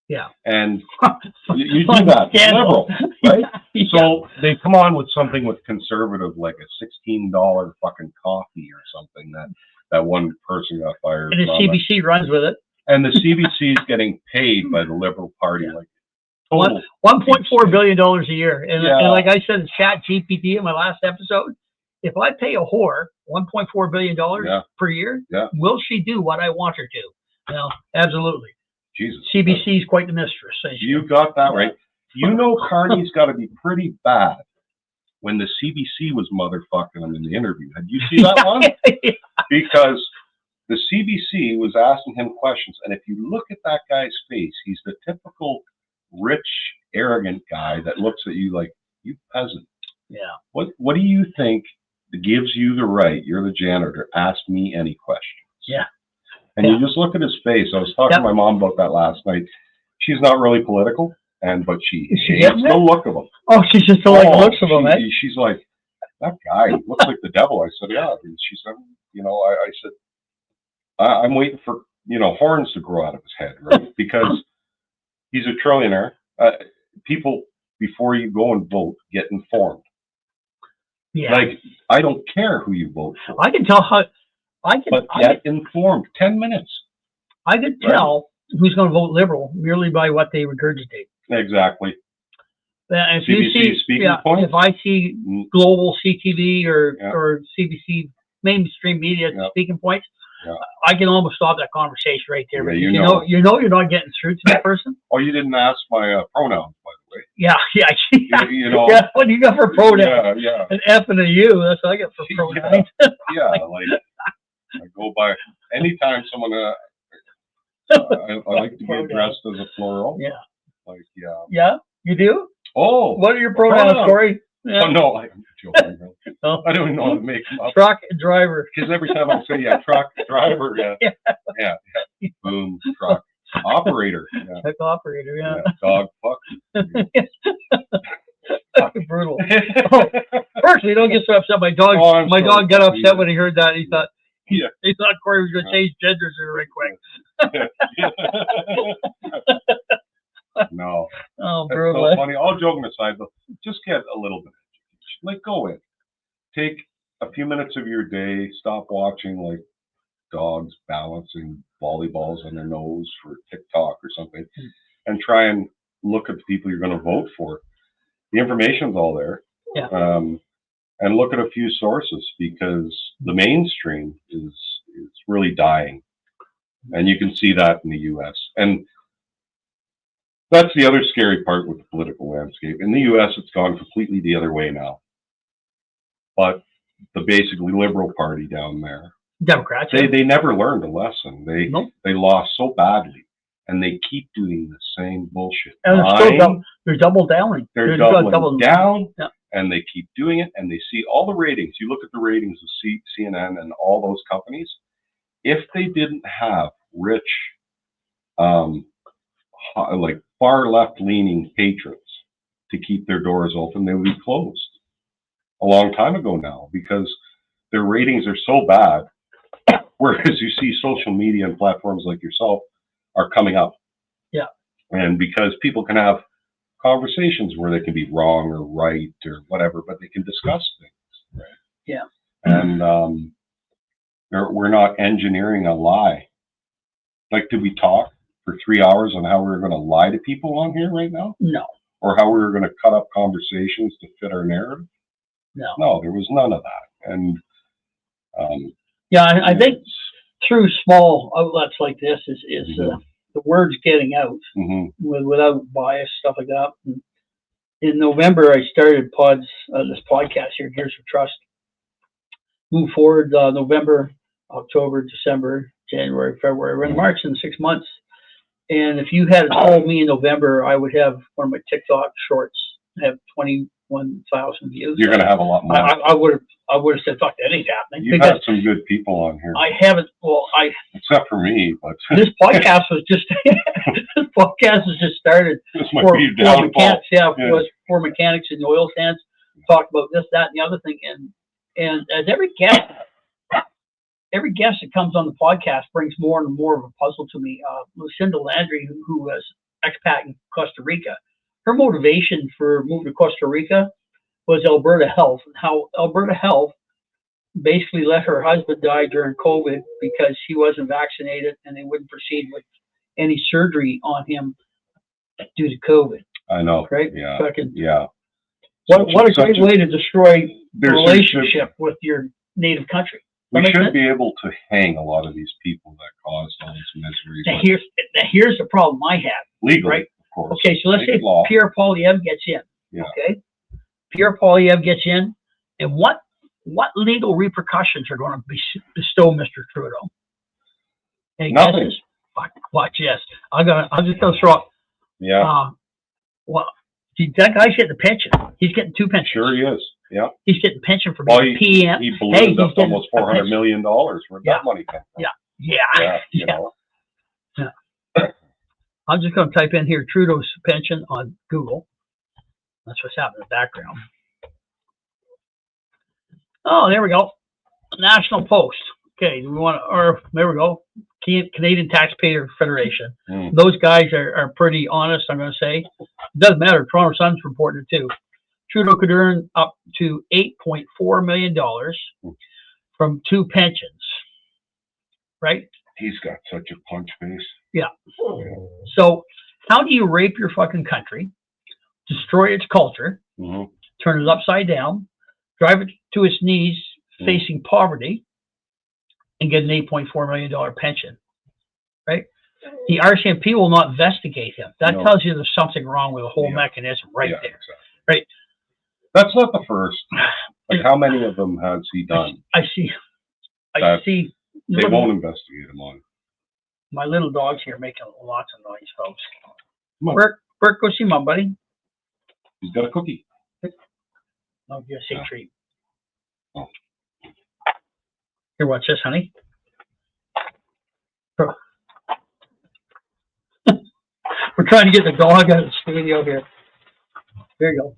Yeah. And you do that. Liberal, right? Yeah. So they come on with something with conservative, like a $16 fucking coffee or something that one person got fired. And the CBC runs with it. And the CBC is getting paid by the Liberal Party, like $1.4 billion a year. And like I said in Chat GPT in my last episode, if I pay a whore $1.4 billion per year, will she do what I want her to? No, absolutely. Jesus. CBC is quite the mistress. You got that right. You know, Carney's got to be pretty bad when the CBC was motherfucking him in the interview. Had you seen that one? Because the CBC was asking him questions, and if you look at that guy's face, he's the typical rich, arrogant guy that looks at you like, you peasant. Yeah. What do you think gives you the right, you're the janitor, ask me any questions? Yeah. And you just look at his face. I was talking to my mom about that last night. She's not really political, but she hates the look of him. Oh, she's just the looks of him, eh? She's like, that guy looks like the devil. I said, yeah. And she said, I said, I'm waiting for, horns to grow out of his head, right? Because he's a trillionaire. People, before you go and vote, get informed. Yeah. Like, I don't care who you vote for. I can tell get informed. 10 minutes. I could tell who's going to vote Liberal merely by what they regurgitate. Exactly. If CBC you see, speaking points. If I see global CTV or CBC mainstream media speaking points, I can almost stop that conversation right there. Yeah, you know you're not getting through to that person. Oh, you didn't ask my pronouns, by the way. Yeah. Yeah, what do you got for pronouns? Yeah. An F and a U. That's what I get for pronouns. Yeah, like I go by anytime someone. I like to be addressed as a plural. Yeah. Like Yeah, you do. Oh. What are your pronouns, Cory? Yeah. Oh, no, I'm joking. I don't even know how to make them up. Truck and driver. Because every time I say truck, driver, yeah. Boom, truck. Operator. Yeah. Truck operator, yeah. Dog, fuck. Fucking brutal. Personally, don't get so upset. My dog got upset when he heard that. He thought Cory was going to change genders right quick. No. Oh, that's brutal. So funny. All joking aside, though, just get a little bit of education. Like, go in. Take a few minutes of your day. Stop watching, like, dogs balancing volleyballs on their nose for TikTok or something. And try and look at the people you're going to vote for. The information's all there. Yeah. And look at a few sources, because the mainstream is really dying. And you can see that in the U.S. And that's the other scary part with the political landscape. In the U.S., it's gone completely the other way now. But the basically Liberal Party down there, Democrats, they never learned a lesson. They lost so badly, and they keep doing the same bullshit. And they're double downing. They're doubling down, and they keep doing it, and they see all the ratings. You look at the ratings of CNN and all those companies. If they didn't have rich, like far left-leaning patrons to keep their doors open, they would be closed a long time ago now, because their ratings are so bad. Whereas you see social media and platforms like yourself are coming up. Yeah. And because people can have conversations where they can be wrong or right or whatever, but they can discuss things. Right. Yeah. And we're not engineering a lie. Like, did we talk for 3 hours on how we were going to lie to people on here right now? No. Or how we were going to cut up conversations to fit our narrative? No. No, there was none of that. And yeah, I think through small outlets like this is the word's getting out without bias, stuff like that. And in November, I started this podcast here, Gears of Trust. Move forward, November, October, December, January, February, we're in March in 6 months. And if you had told me in November, I would have one of my TikTok shorts have 21,000 views. You're going to have a lot more. I would have said, "Fuck, that ain't happening." You've had some good people on here. I haven't. Well, except for me, but this podcast was just started this might be for mechanics. Yeah, for mechanics in the oil sands. Talked about this, that, and the other thing, and as every guest that comes on the podcast brings more and more of a puzzle to me. Lucinda Landry, who was expat in Costa Rica, her motivation for moving to Costa Rica was Alberta Health, and how Alberta Health basically let her husband die during COVID because he wasn't vaccinated, and they wouldn't proceed with any surgery on him due to COVID. I know. Right? Yeah. Yeah. What a great way to destroy the relationship with your native country. We should be able to hang a lot of these people that caused all this misery. Now here's the problem I have. Legally, right? Of course. Okay, so let's say Pierre Poilievre gets in. Yeah. Okay? Pierre Poilievre gets in, and what legal repercussions are going to bestow Mr. Trudeau? Any Nothing. guesses? Fuck, watch this. I'm just gonna throw up. Yeah. Well, see, that guy's getting a pension. He's getting 2 pensions. Sure he is. Yeah. He's getting a pension for being PM. He ballooned up to almost $400 million. Where'd that money come from? Yeah. You know. I'm just going to type in here Trudeau's pension on Google. That's what's happening in the background. Oh, there we go. National Post. Okay, there we go. Canadian Taxpayer Federation. Those guys are pretty honest, I'm going to say. It doesn't matter. Toronto Sun's reported it too. Trudeau could earn up to $8.4 million from 2 pensions. Right? He's got such a punch face. Yeah. So how do you rape your fucking country, destroy its culture, turn it upside down, drive it to its knees, facing poverty, and get an $8.4 million pension? Right? The RCMP will not investigate him. That tells you there's something wrong with the whole mechanism there. Exactly. Right? That's not the first. Like, how many of them has he done? I see. They won't investigate him on. My little dog's here making lots of noise, folks. Bert, go see Mom, buddy. He's got a cookie. No, just a treat. Oh. Here, watch this, honey. We're trying to get the dog out of the studio here. There you go.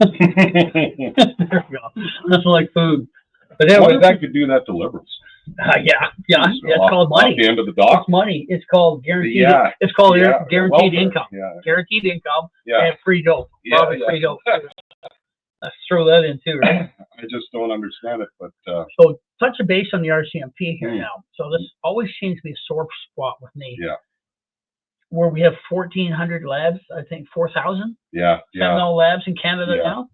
There we go. That's like food. But anyway, I could do that deliverance. Yeah. It's called money. Off the end of the dock. It's money. It's called guaranteed. It's called guaranteed income. Yeah. Guaranteed income and free dope. Probably free dope. Let's throw that in too, right? I just don't understand it, but so touch a base on the RCMP here now. So this always seems to be a sore spot with me. Yeah. Where we have 1,400 labs, I think 4,000. Fentanyl labs in Canada now.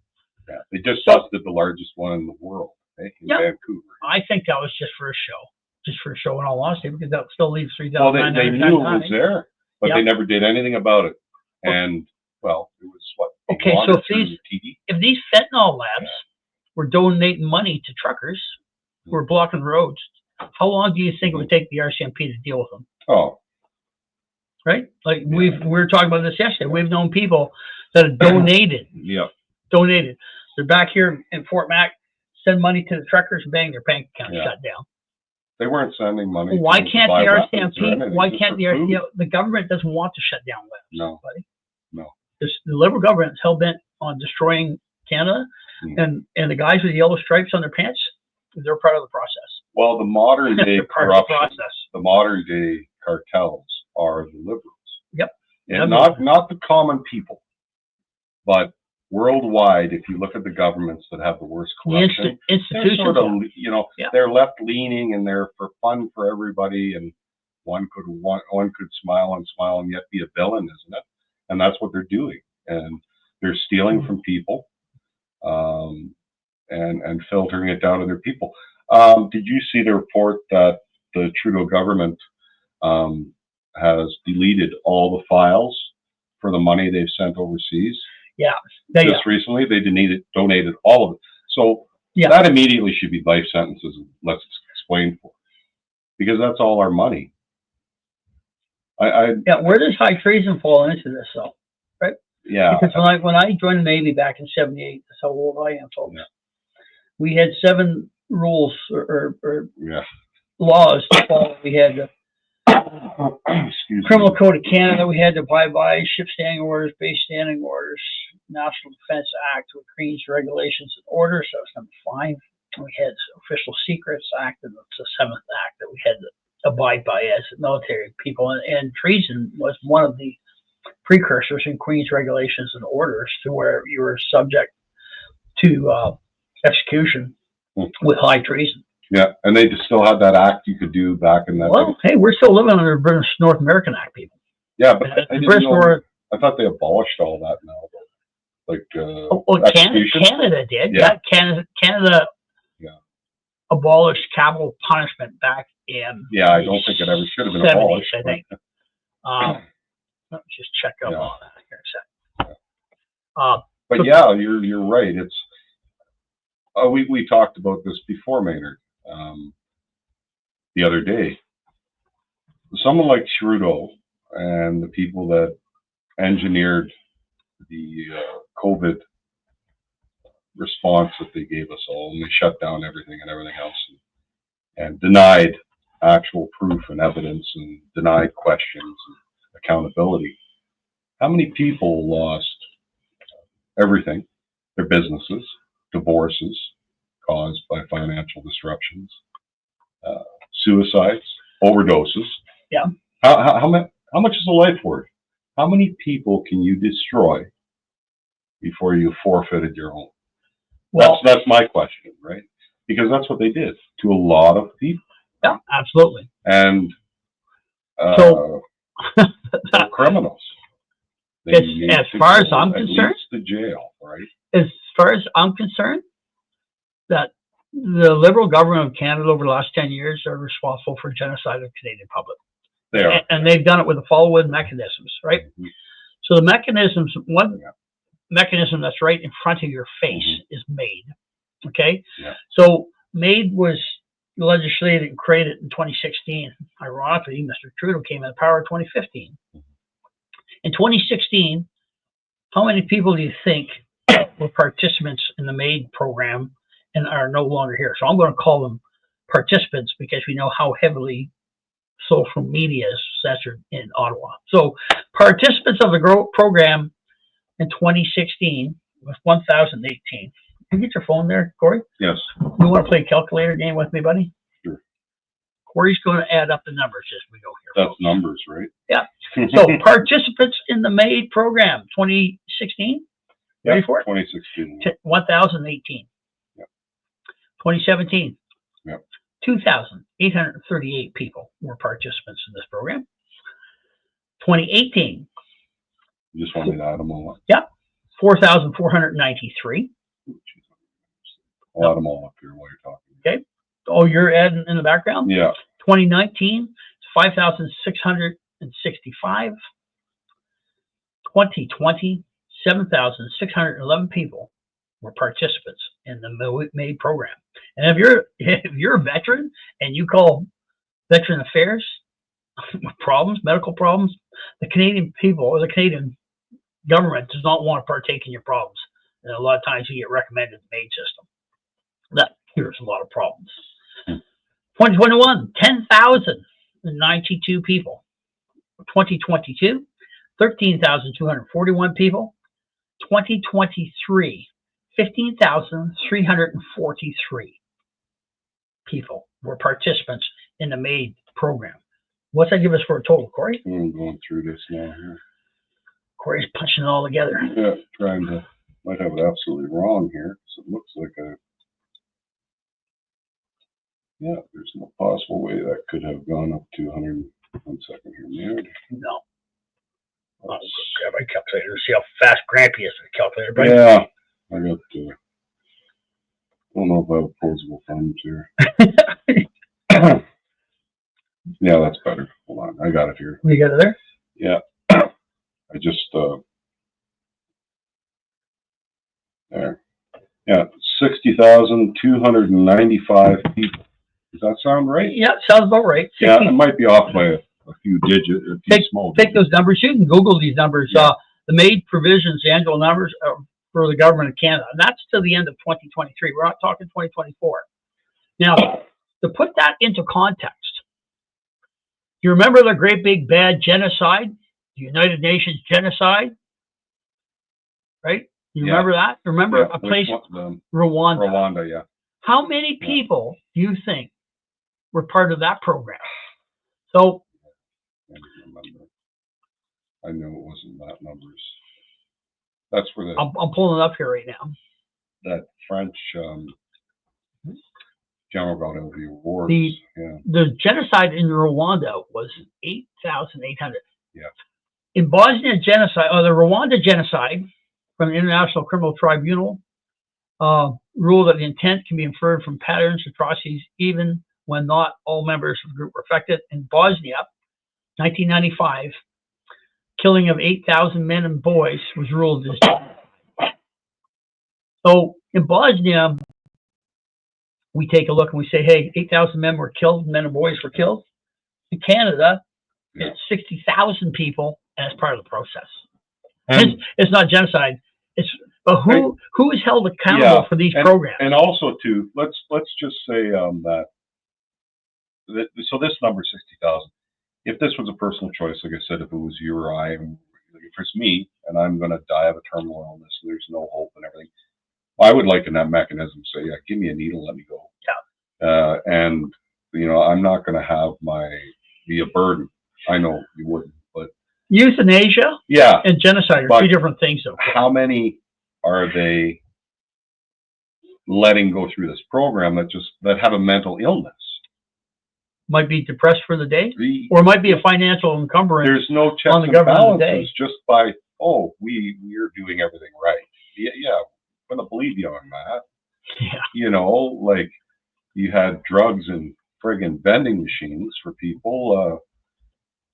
Yeah. They just busted the largest one in the world, in Vancouver. I think that was just for a show. In all honesty, because that still leaves 3,000. Well, they knew it was there, but they never did anything about it. And well, it was what. Okay, so if these fentanyl labs were donating money to truckers who were blocking roads, how long do you think it would take the RCMP to deal with them? Oh. right? Like we were talking about this yesterday. We've known people that have donated. Donated. They're back here in Fort Mac, send money to the truckers, bang, their bank account shut down. They weren't sending money. Why can't the RCMP? Why can't the government doesn't want to shut down labs? No, buddy. No. The Liberal government is hell bent on destroying Canada, and the guys with yellow stripes on their pants, they're part of the process. Well, the modern day corruption, process. The modern day cartels are the Liberals. Yep. And not the common people, but worldwide. If you look at the governments that have the worst corruption, institutions, they're sort of, they're left leaning and they're for fun for everybody, and one could smile and yet be a villain, isn't it? And that's what they're doing, and they're stealing from people, and filtering it down to their people. Did you see the report that the Trudeau government has deleted all the files for the money they've sent overseas? Yeah. Just recently, they donated all of it. So that immediately should be life sentences, unless it's explained for, because that's all our money. Where does high treason fall into this, though? Right? Yeah. Because when I joined the Navy back in '78, that's how old I am, folks. Yeah. We had 7 rules or laws to follow. We had Criminal Code of Canada. We had to abide by ship standing orders, base standing orders, National Defense Act with Queen's regulations and orders. That was number 5. We had Official Secrets Act, and it's the 7th Act that we had to abide by as military people. And treason was one of the precursors in Queen's regulations and orders to where you were subject to execution with high treason. Yeah, and they just still had that act you could do back in that. Well, hey, we're still living under the British North American Act, people. Yeah, but I thought they abolished all that now. Like, Canada did. Yeah, Canada abolished capital punishment back in. Yeah, I don't think it ever should have been abolished. I think. Let me just check up on that here a second. But yeah, you're right. It's we talked about this before, Maynard, the other day. Someone like Trudeau and the people that engineered the COVID response that they gave us all, and they shut down everything else, and denied actual proof and evidence, and denied questions and accountability. How many people lost everything? Their businesses, divorces caused by financial disruptions, suicides, overdoses. Yeah. How much is a life worth? How many people can you destroy before you forfeited your home? Well, that's my question, right? Because that's what they did to a lot of people. Yeah, absolutely. And they're criminals. As far as I'm concerned, to jail, right? As far as I'm concerned, that the Liberal government of Canada over the last 10 years are responsible for genocide of the Canadian public. They are. And they've done it with the follow-on mechanisms, right? Mm-hmm. So the mechanisms, one mechanism that's right in front of your face is MAID, okay? Yeah. So MAID was legislated and created in 2016. Ironically, Mr. Trudeau came into power in 2015. In 2016, how many people do you think were participants in the MAID program and are no longer here? So I'm going to call them participants because we know how heavily social media is censored in Ottawa. So participants of the program in 2016 was 1,018. Can you get your phone there, Cory? Yes. You want to play a calculator game with me, buddy? Sure. Cory's going to add up the numbers as we go here. That's numbers, right? Yeah. So participants in the MAID program, 2016? Yeah, ready for it? 2016. 1,018. Yeah. 2017? Yeah. 2,838 people were participants in this program. 2018. You just want me to add them all up? Yeah. 4,493. I'll add them all up here while you're talking. Okay. Oh, you're adding in the background? Yeah. 2019, 5,665. 2020, 7,611 people were participants in the MAID program. And if you're a veteran and you call Veteran Affairs with problems, medical problems, the Canadian people or the Canadian government does not want to partake in your problems. And a lot of times you get recommended the MAID system. That cures a lot of problems. 2021, 10,092 people. 2022, 13,241 people. 2023, 15,343 people were participants in the MAID program. What's that give us for a total, Cory? I'm going through this now here. Cory's punching it all together. Yeah, might have it absolutely wrong here. So it looks like there's no possible way that could have gone up to 100. 1 second here, man. No. I'll grab my calculator to see how fast Grampy is with the calculator. But yeah, I got, don't know if I have opposable thumbs here. Yeah, that's better. Hold on, I got it here. You got it there? Yeah. I just, there. Yeah, 60,295 people. Does that sound right? Yeah, sounds about right. 60. Yeah, it might be off by a few digits, a few small digits. Take those numbers. You can Google these numbers. Yeah. The MAID provisions, the annual numbers for the government of Canada. And that's to the end of 2023. We're not talking 2024. Now, to put that into context, you remember the great big bad genocide, the United Nations genocide, right? You remember that? Remember a place, Rwanda. Rwanda, yeah. How many people do you think were part of that program? So, I remember. I know it wasn't that numbers. That's where I'm pulling it up here right now. That French general got over the awards. The genocide in Rwanda was 8,800. Yeah. In Bosnia genocide, or the Rwanda genocide, from the International Criminal Tribunal, ruled that the intent can be inferred from patterns of atrocities even when not all members of the group were affected. In Bosnia, 1995, killing of 8,000 men and boys was ruled as genocide. So in Bosnia, we take a look and we say, hey, 8,000 men were killed, men and boys were killed. In Canada, it's 60,000 people as part of the process. It's not genocide. But who is held accountable for these programs? And also, too, let's just say that. So this number 60,000. If this was a personal choice, like I said, if it was you or I, if it's me, and I'm going to die of a terminal illness, and there's no hope and everything, I would liken that mechanism. Say, yeah, give me a needle, let me go. Yeah. And I'm not going to be a burden. I know you wouldn't, but euthanasia, and genocide are two different things. Though. How many are they letting go through this program that have a mental illness? Might be depressed for the day, or it might be a financial encumbrance. There's no checks on the and government balances just by we're doing everything right. Yeah, I'm gonna believe you on that. Yeah. Like you had drugs and friggin' vending machines for people.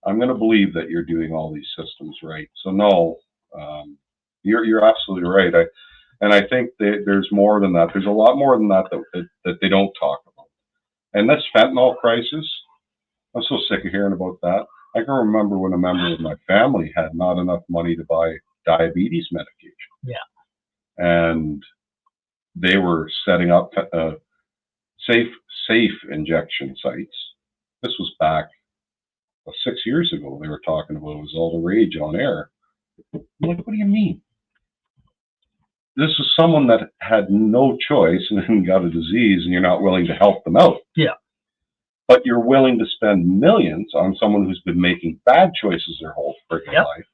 I'm gonna believe that you're doing all these systems right. So no, you're absolutely right. I think there's more than that. There's a lot more than that they don't talk about. And this fentanyl crisis, I'm so sick of hearing about that. I can remember when a member of my family had not enough money to buy diabetes medication. Yeah. And they were setting up safe injection sites. This was back 6 years ago. They were talking about it was all the rage on air. I'm like, what do you mean? This is someone that had no choice and got a disease, and you're not willing to help them out. Yeah. But you're willing to spend millions on someone who's been making bad choices their whole freaking life.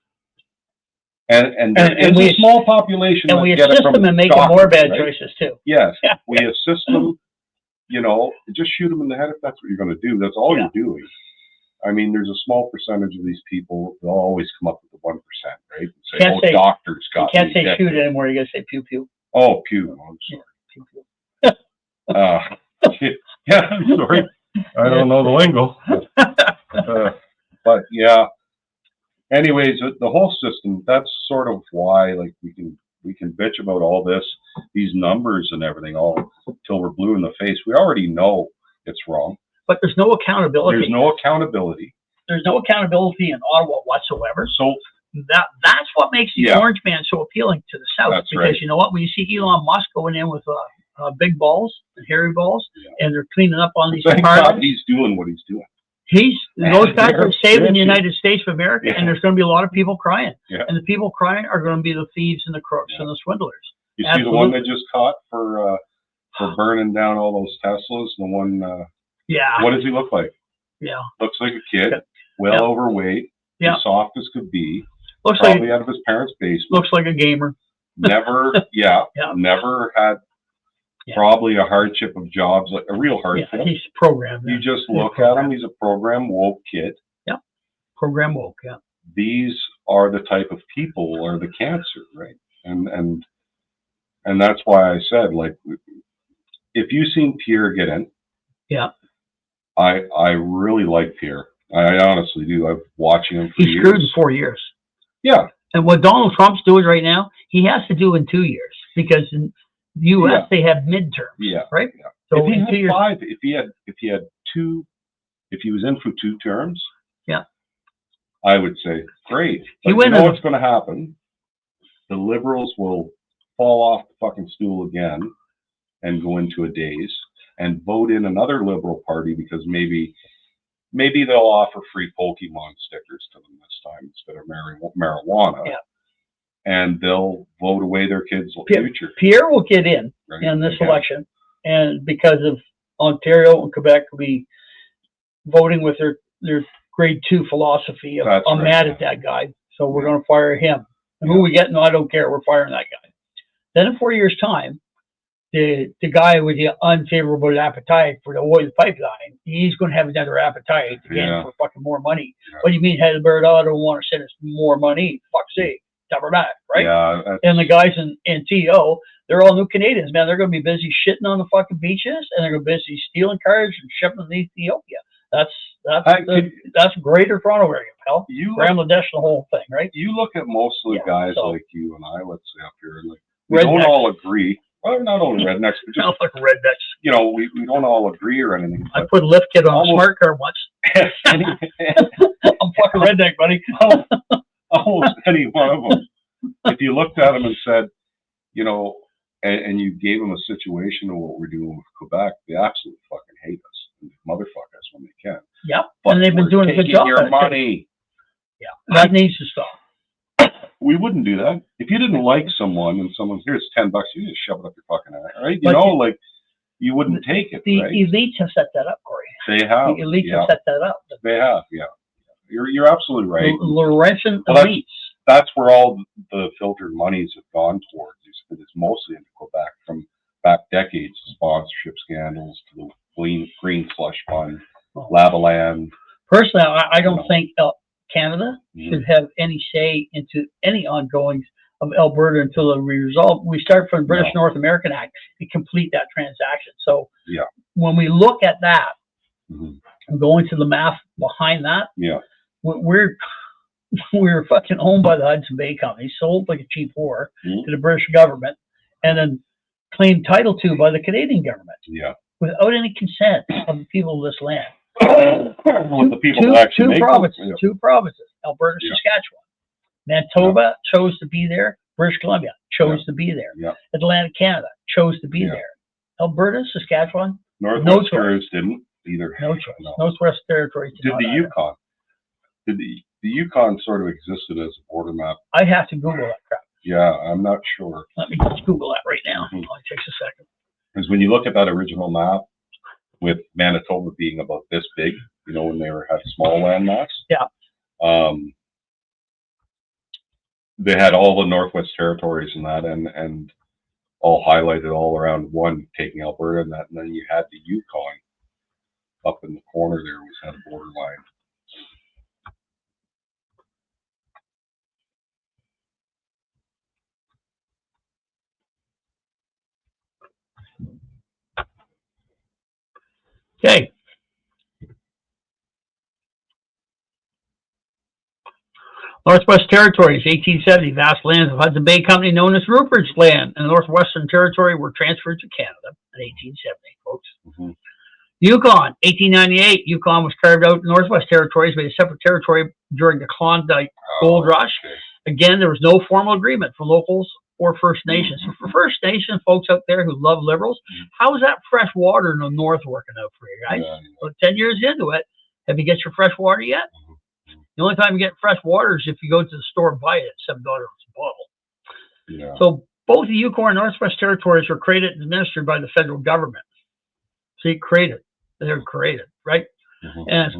And it's a small population. And we assist them in making more bad choices too. Yes. We assist them, just shoot them in the head if that's what you're going to do. That's all you're doing. I mean, there's a small percentage of these people, they'll always come up with the 1%, right? And say, doctors got You can't say shoot anymore, you got to say pew pew. Oh, pew. I'm sorry. Pew pew. Yeah, I'm sorry. I don't know the lingo. But yeah. Anyways, the whole system, that's sort of why, like, we can bitch about all this, these numbers and everything, all till we're blue in the face. We already know it's wrong. But there's no accountability. There's no accountability. there's no accountability in Ottawa whatsoever. So That's what makes the Orange Man so appealing to the South. That's because right. you know what? When you see Elon Musk going in with big balls and hairy balls, and they're cleaning up on these thank God apartments, he's doing what he's doing. Those guys are saving the United States of America, Yeah. and there's going to be a lot of people crying. Yeah. And the people crying are going to be the thieves and the crooks and the swindlers. You see the one that just caught for burning down all those Teslas. The one. What does he look like? Yeah. Looks like a kid, well overweight, as soft as could be. Looks probably like out of his parents' basement. Looks like a gamer. Never, never had probably a hardship of jobs, like a real hardship. Yeah, he's programmed. You just look at him; he's a program woke kid. Yeah, program woke. Yeah. These are the type of people, are the cancer, right? And that's why I said, like, if you've seen Pierre get in, I really like Pierre. I honestly do. I've watching him for years. He's screwed in 4 years. Yeah. And what Donald Trump's doing right now, he has to do in 2 years, because in the U.S. they have midterms. Yeah. Right. Yeah. So if he had 5, if he had 2, if he was in for 2 terms, I would say great. But you know what's going to happen? The Liberals will fall off the fucking stool again and go into a daze and vote in another Liberal party, because maybe they'll offer free Pokemon stickers to them this time instead of marijuana. Yeah. And they'll vote away their kids' future. Pierre will get in this election, and because of Ontario and Quebec will be voting with their grade 2 philosophy of, I'm mad at that guy, so we're going to fire him. And who we get, no, I don't care, we're firing that guy. Then in 4 years' time, the guy with the unfavorable appetite for the oil pipeline, he's going to have another appetite again for fucking more money. Yeah. What do you mean, Alberta don't want to send us more money? Fuck's sake, tell her back, right? Yeah. And the guys in TO, they're all new Canadians, man. They're going to be busy shitting on the fucking beaches, and they're going to be busy stealing cars and shipping them to Ethiopia. That's Greater Toronto area, pal. Bangladesh, the whole thing, right? You look at most of the guys like you and I, let's say up here, like we don't all agree. Well, not only rednecks, but just like rednecks. You know, we don't all agree or anything. I put a lift kit on a smart car once. I'm fucking redneck, buddy. Almost any one of them. If you looked at them and said, you know, and you gave them a situation of what we're doing with Quebec, they absolutely fucking hate us. And motherfuck us when they can. Yep. But and they've been doing a good job. Your money. Yeah. That needs to stop. We wouldn't do that. If you didn't like someone and someone, here's $10, you just shove it up your fucking ass, right? You know, like, you wouldn't take it. The elites have set that up, Cory. They have. The elites have set that up. They have, yeah. You're absolutely right. Laurentian elites. That's where all the filtered monies have gone towards. It's mostly into Quebec, from back decades, sponsorship scandals to the green slush fund, Lavaland. Personally, I don't think Canada should have any say into any ongoings of Alberta until we start from the British North American Act and complete that transaction. So when we look at that and go into the math behind that, we're fucking owned by the Hudson Bay Company, sold like a cheap whore to the British government, and then claimed title to by the Canadian government without any consent of the people of this land. Two provinces, Alberta, Saskatchewan. Manitoba chose to be there. British Columbia chose to be there. Atlantic Canada chose to be there. Alberta, Saskatchewan, Northwest Territories didn't either. No choice. Northwest Territories did the Yukon. Did the Yukon sort of existed as a border map? I have to Google that crap. Yeah, I'm not sure. Let me just Google that right now. It only takes a second. Because when you look at that original map, with Manitoba being about this big, you know, when they had small land mass. Yeah. They had all the Northwest Territories and that, and all highlighted all around one, taking Alberta and that, and then you had the Yukon up in the corner there, was had a borderline. Okay. Northwest Territories, 1870, vast lands of Hudson Bay Company known as Rupert's Land and the Northwestern Territory were transferred to Canada in 1870, folks. Yukon, 1898. Yukon was carved out Northwest Territories, made a separate territory during the Klondike Gold Rush. Okay. Again, there was no formal agreement for locals or First Nations. So for First Nation folks out there who love Liberals, how is that fresh water in the North working out for you guys? Yeah. Well, 10 years into it, have you got your fresh water yet? The only time you get fresh water is if you go to the store and buy it at $7 a bottle. Yeah. So both the Yukon and Northwest Territories were created and administered by the federal government. See, created. They're created, right? And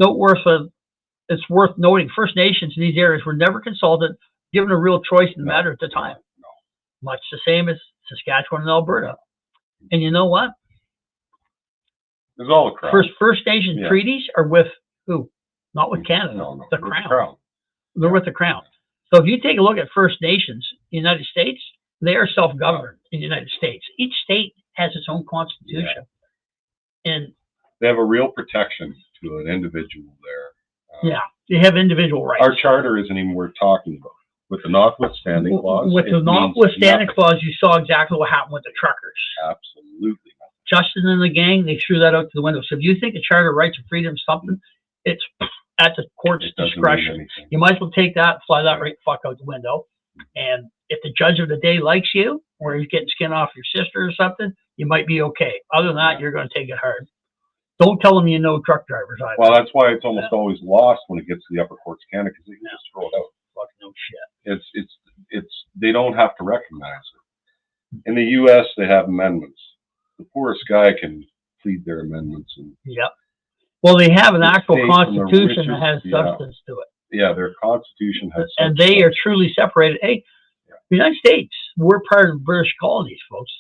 it's worth noting First Nations in these areas were never consulted, given a real choice in the matter at the time. No. Much the same as Saskatchewan and Alberta. And you know what? There's all the Crown. First Nation treaties are with who? Not with Canada. No, the with Crown. They're with the Crown. So if you take a look at First Nations in the United States, they are self-governed in the United States. Each state has its own constitution. And they have a real protection to an individual there. They have individual rights. Our charter isn't even worth talking about. With the notwithstanding clause. With the notwithstanding clause, you saw exactly what happened with the truckers. Absolutely. Justin and the gang, they threw that out to the window. So if you think a charter of rights and freedom is something, it's at the court's discretion. You might as well take that, fly that right fuck out the window. And if the judge of the day likes you, or he's getting skin off your sister or something, you might be okay. Other than that, you're going to take it hard. Don't tell them you know truck drivers either. Well, that's why it's almost always lost when it gets to the upper courts Canada, because they can just throw it out. Fuck no shit. It's they don't have to recognize it. In the U.S., they have amendments. The poorest guy can plead their amendments. Well, they have an actual constitution that has substance to it. Yeah, their constitution has substance. And they are truly separated. Hey, the United States, we're part of the British colonies, folks.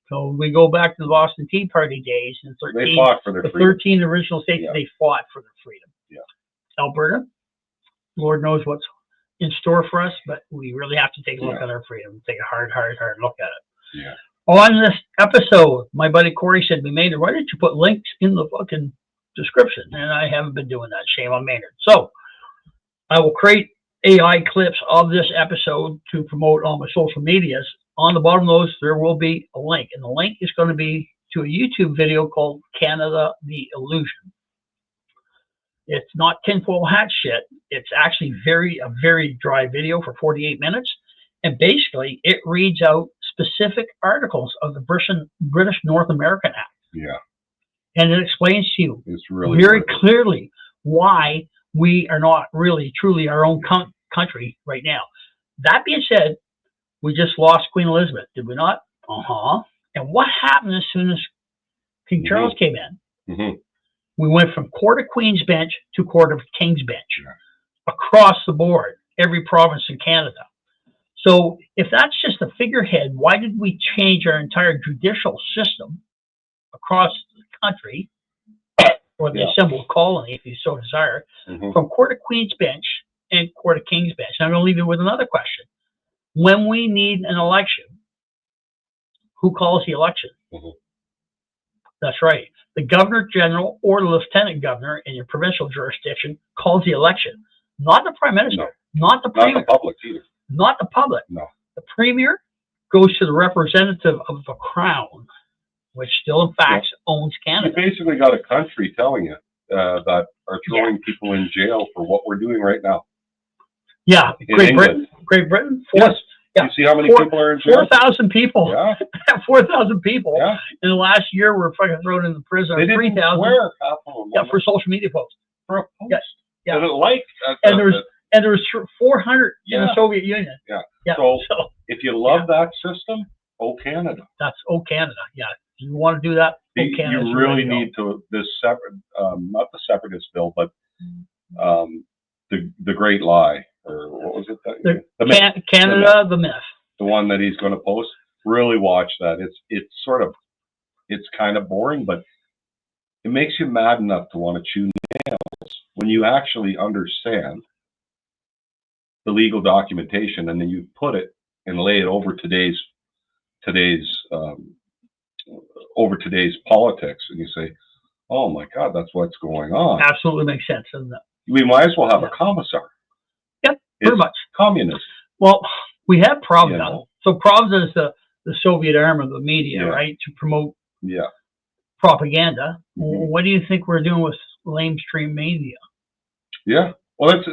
So we go back to the Boston Tea Party days, and they fought for their freedom. 13 original states, they fought for their freedom. Alberta, Lord knows what's in store for us, but we really have to take a look at our freedom, take a hard look at it. On this episode, my buddy Cory said, Maynard, why didn't you put links in the fucking description? And I haven't been doing that. Shame on Maynard. So I will create AI clips of this episode to promote on my social medias. On the bottom of those, there will be a link, and the link is going to be to a YouTube video called Canada the Illusion. It's not tinfoil hat shit. It's actually a very dry video for 48 minutes. And basically, it reads out specific articles of the British North American Act. And it explains to you very clearly why we are not really truly our own country right now. That being said, we just lost Queen Elizabeth, did we not? And what happened as soon as King Charles came in? We went from Court of Queen's Bench to Court of King's Bench. Across the board, every province in Canada. So if that's just a figurehead, why did we change our entire judicial system across the country, or the assembled colony, if you so desire, from Court of Queen's Bench and Court of King's Bench? And I'm going to leave you with another question. When we need an election, who calls the election? That's right. The Governor General or the Lieutenant Governor in your provincial jurisdiction calls the election, not the Prime Minister, not the Premier. Not the public either. Not the public. No. The Premier goes to the representative of the Crown, which still in fact owns Canada. You basically got a country telling you that are throwing people in jail for what we're doing right now. Great Britain. You see how many people are in jail? 4,000 people. 4,000 people. In the last year, we're fucking thrown in the prison. They didn't swear half of them. For social media posts. For a post. And there was 400 in the Soviet Union. So if you love that system, Canada. That's Canada. You want to do that? Canada. You really need to separate, not the separatist bill, but the Great Lie, or what was it? The myth. Canada, the myth. The one that he's going to post. Really watch that. It's kind of boring, but it makes you mad enough to want to chew nails when you actually understand the legal documentation, and then you put it and lay it over today's politics, and you say, "Oh my God, that's what's going on." Absolutely makes sense, doesn't it? We might as well have a commissar. Pretty much. Communism. Well, we have Pravda. So Pravda is the Soviet arm of the media, right, to promote propaganda. Mhm. What do you think we're doing with lamestream media? Yeah. Well, it's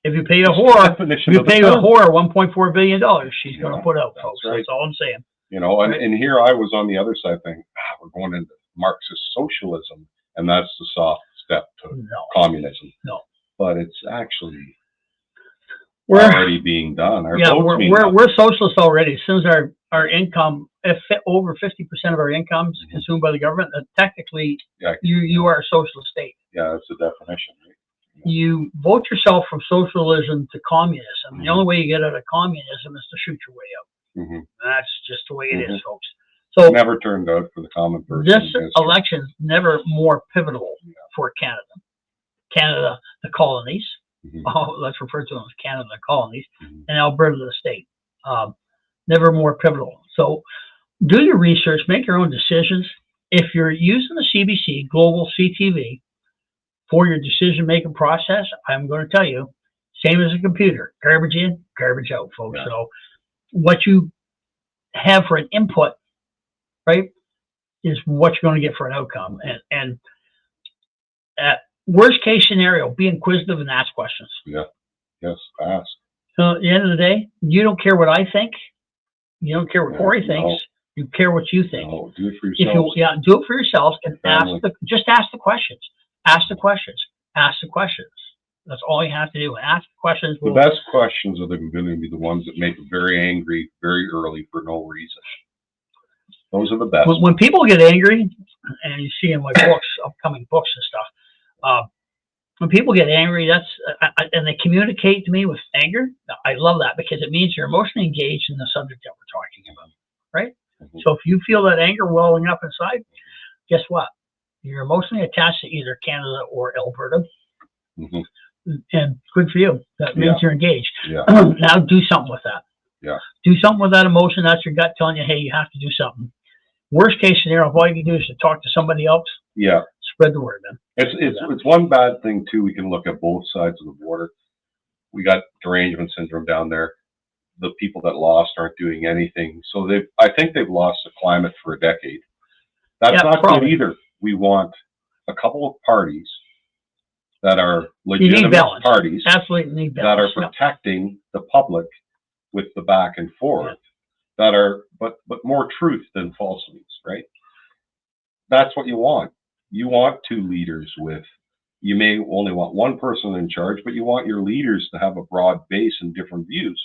If you pay a the whore, definition if you of the pay a term. whore $1.4 billion, she's going to Yeah, put out, that's folks. right. That's all I'm saying. You know, and, Right. and here I was on the other side thinking, we're going into Marxist socialism, and that's the soft step to No, communism. no. But it's actually We're already being done. Our yeah, votes mean we're nothing. we're socialists already. As soon as our income, if over 50% of our income is Mhm. consumed by the government, technically Yeah, you are a socialist state. yeah, that's the definition. Right? You vote yourself from socialism to communism. The Mhm. only way you get out of communism is to shoot your way out. Mm-hmm. That's just the way it is, Mhm. folks. So Never turned out for the common person. this in history. election is never more pivotal Yeah. for Canada. Canada, the colonies. Mhm. Oh, let's refer to them as Canada, the colonies, Mhm. and Alberta, the state. Never more pivotal. So do your research, make your own decisions. If you're using the CBC, Global CTV, for your decision-making process, I'm going to tell you, same as a computer, garbage in, garbage out, folks. Yeah. So what you have for an input, right, is what you're going to get for an outcome. And worst case scenario, be inquisitive and ask questions. Yeah. Yes. Ask. So at the end of the day, you don't care what I think. You don't care what Yeah, Cory thinks. no. You care what you think. No, do it for If you yourself. do it for yourselves and Family. just ask the questions. Ask the questions. Ask the questions. That's all you have to do. Ask the questions. The best questions are going to be the ones that make you very angry very early for no reason. Those are the best. When people get angry, and you see in my books, upcoming books and stuff, when people get angry, and they communicate to me with anger, I love that because it means you're emotionally engaged in the subject that we're talking about, right? Mhm. So if you feel that anger welling up inside, guess what? You're emotionally attached to either Canada or Alberta, Mhm. and good for you. That means Yeah. you're engaged. Yeah. Now do something with that. Yeah. Do something with that emotion. That's your gut telling you, hey, you have to do something. Worst case scenario, if all you can do is to talk to somebody else, Yeah. spread the word, man. It's one bad thing too. We can look at both sides of the border. We got derangement syndrome down there. The people that lost aren't doing anything. So I think they've lost the climate for a decade. That's not probably good either. We want a couple of parties that are You need legitimate balance. parties Absolutely need that are balance. Yeah. protecting the public with the back and forth that are, but more truth than falsities, right? That's what you want. You want two leaders you may only want one person in charge, but you want your leaders to have a broad base and different views.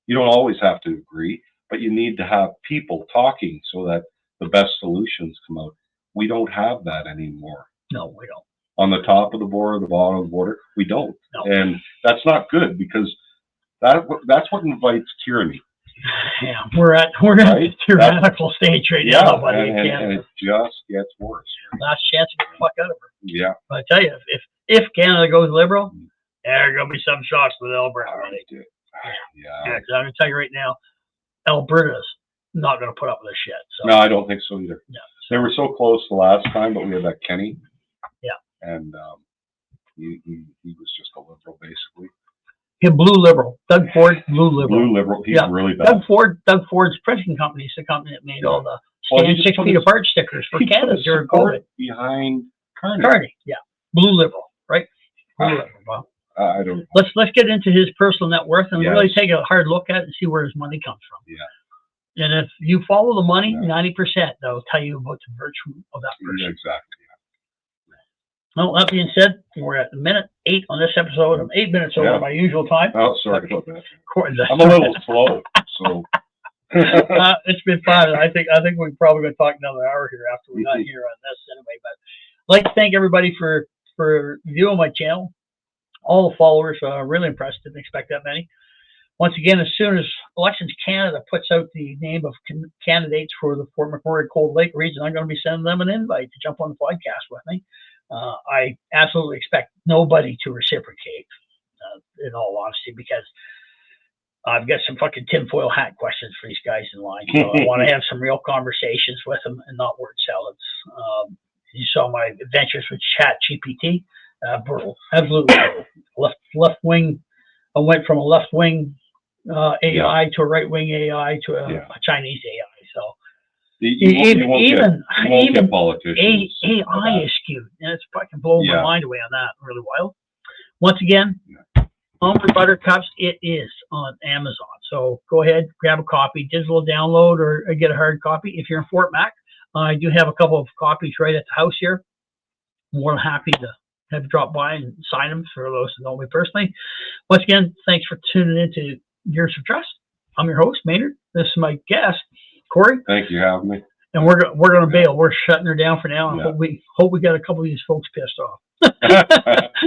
You don't always have to agree, but you need to have people talking so that the best solutions come out. We don't have that anymore. No, we don't. On the top of the border, the bottom of the border, we don't. No. And that's not good because that's what invites tyranny. Yeah, we're at the tyrannical stage right now, buddy. And it just gets worse. Last chance to get the fuck out of her. Yeah. But I tell you, if Canada goes liberal, there's gonna be some shocks with Alberta. Yeah. 'Cause I'm gonna tell you right now, Alberta's not gonna put up with this shit. So. No, I don't think so either. No. They were so close the last time, but we had that Kenny. Yeah. And he was just a liberal, basically. Yeah, blue liberal. Doug Ford, blue liberal. Blue liberal. He's really bad. Doug Ford's printing company is the company that made all the Well, stand 6 feet apart stickers for Canada during COVID. Behind Carney, yeah. Blue liberal, right? Blue liberal. Well, I don't. Let's get into his personal net worth and Yes. really take a hard look at it and see where his money comes from. Yeah. And if you follow the money, Yeah. 90%, that'll tell you about the virtue of that person. Yeah, exactly. Well, that being said, we're at minute 8 on this episode. I'm 8 minutes over my usual time. Oh, sorry about that. I'm I'm a little slow, so. It's been fun. I think we're probably going to talk another hour here after we're not here on this anyway. But I'd like to thank everybody for viewing my channel. All the followers, really impressed. Didn't expect that many. Once again, as soon as Elections Canada puts out the name of candidates for the Fort McMurray Cold Lake region, I'm going to be sending them an invite to jump on the podcast with me. I absolutely expect nobody to reciprocate, in all honesty, because I've got some fucking tinfoil hat questions for these guys in line. So I want to have some real conversations with them and not word salads. You saw my adventures with Chat GPT. Brutal, absolutely brutal. Left wing. I went from a left wing AI to a right wing AI to a Chinese AI. So You won't get politicians. AI is skewed. And it's fucking blowing my mind away on that really wild. Once again, Almond Buttercups, it is on Amazon. So go ahead, grab a copy, digital download, or get a hard copy. If you're in Fort Mac, I do have a couple of copies right at the house here. More than happy to have you drop by and sign them for those who know me personally. Once again, thanks for tuning in to Years of Trust. I'm your host, Maynard. This is my guest, Cory. Thank you for having me. And we're going to bail. We're shutting her down for now. And hope we got a couple of these folks pissed off.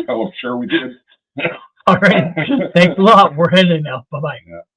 Oh, sure we did. All right. Thanks a lot. We're heading now. Bye-bye. Yeah.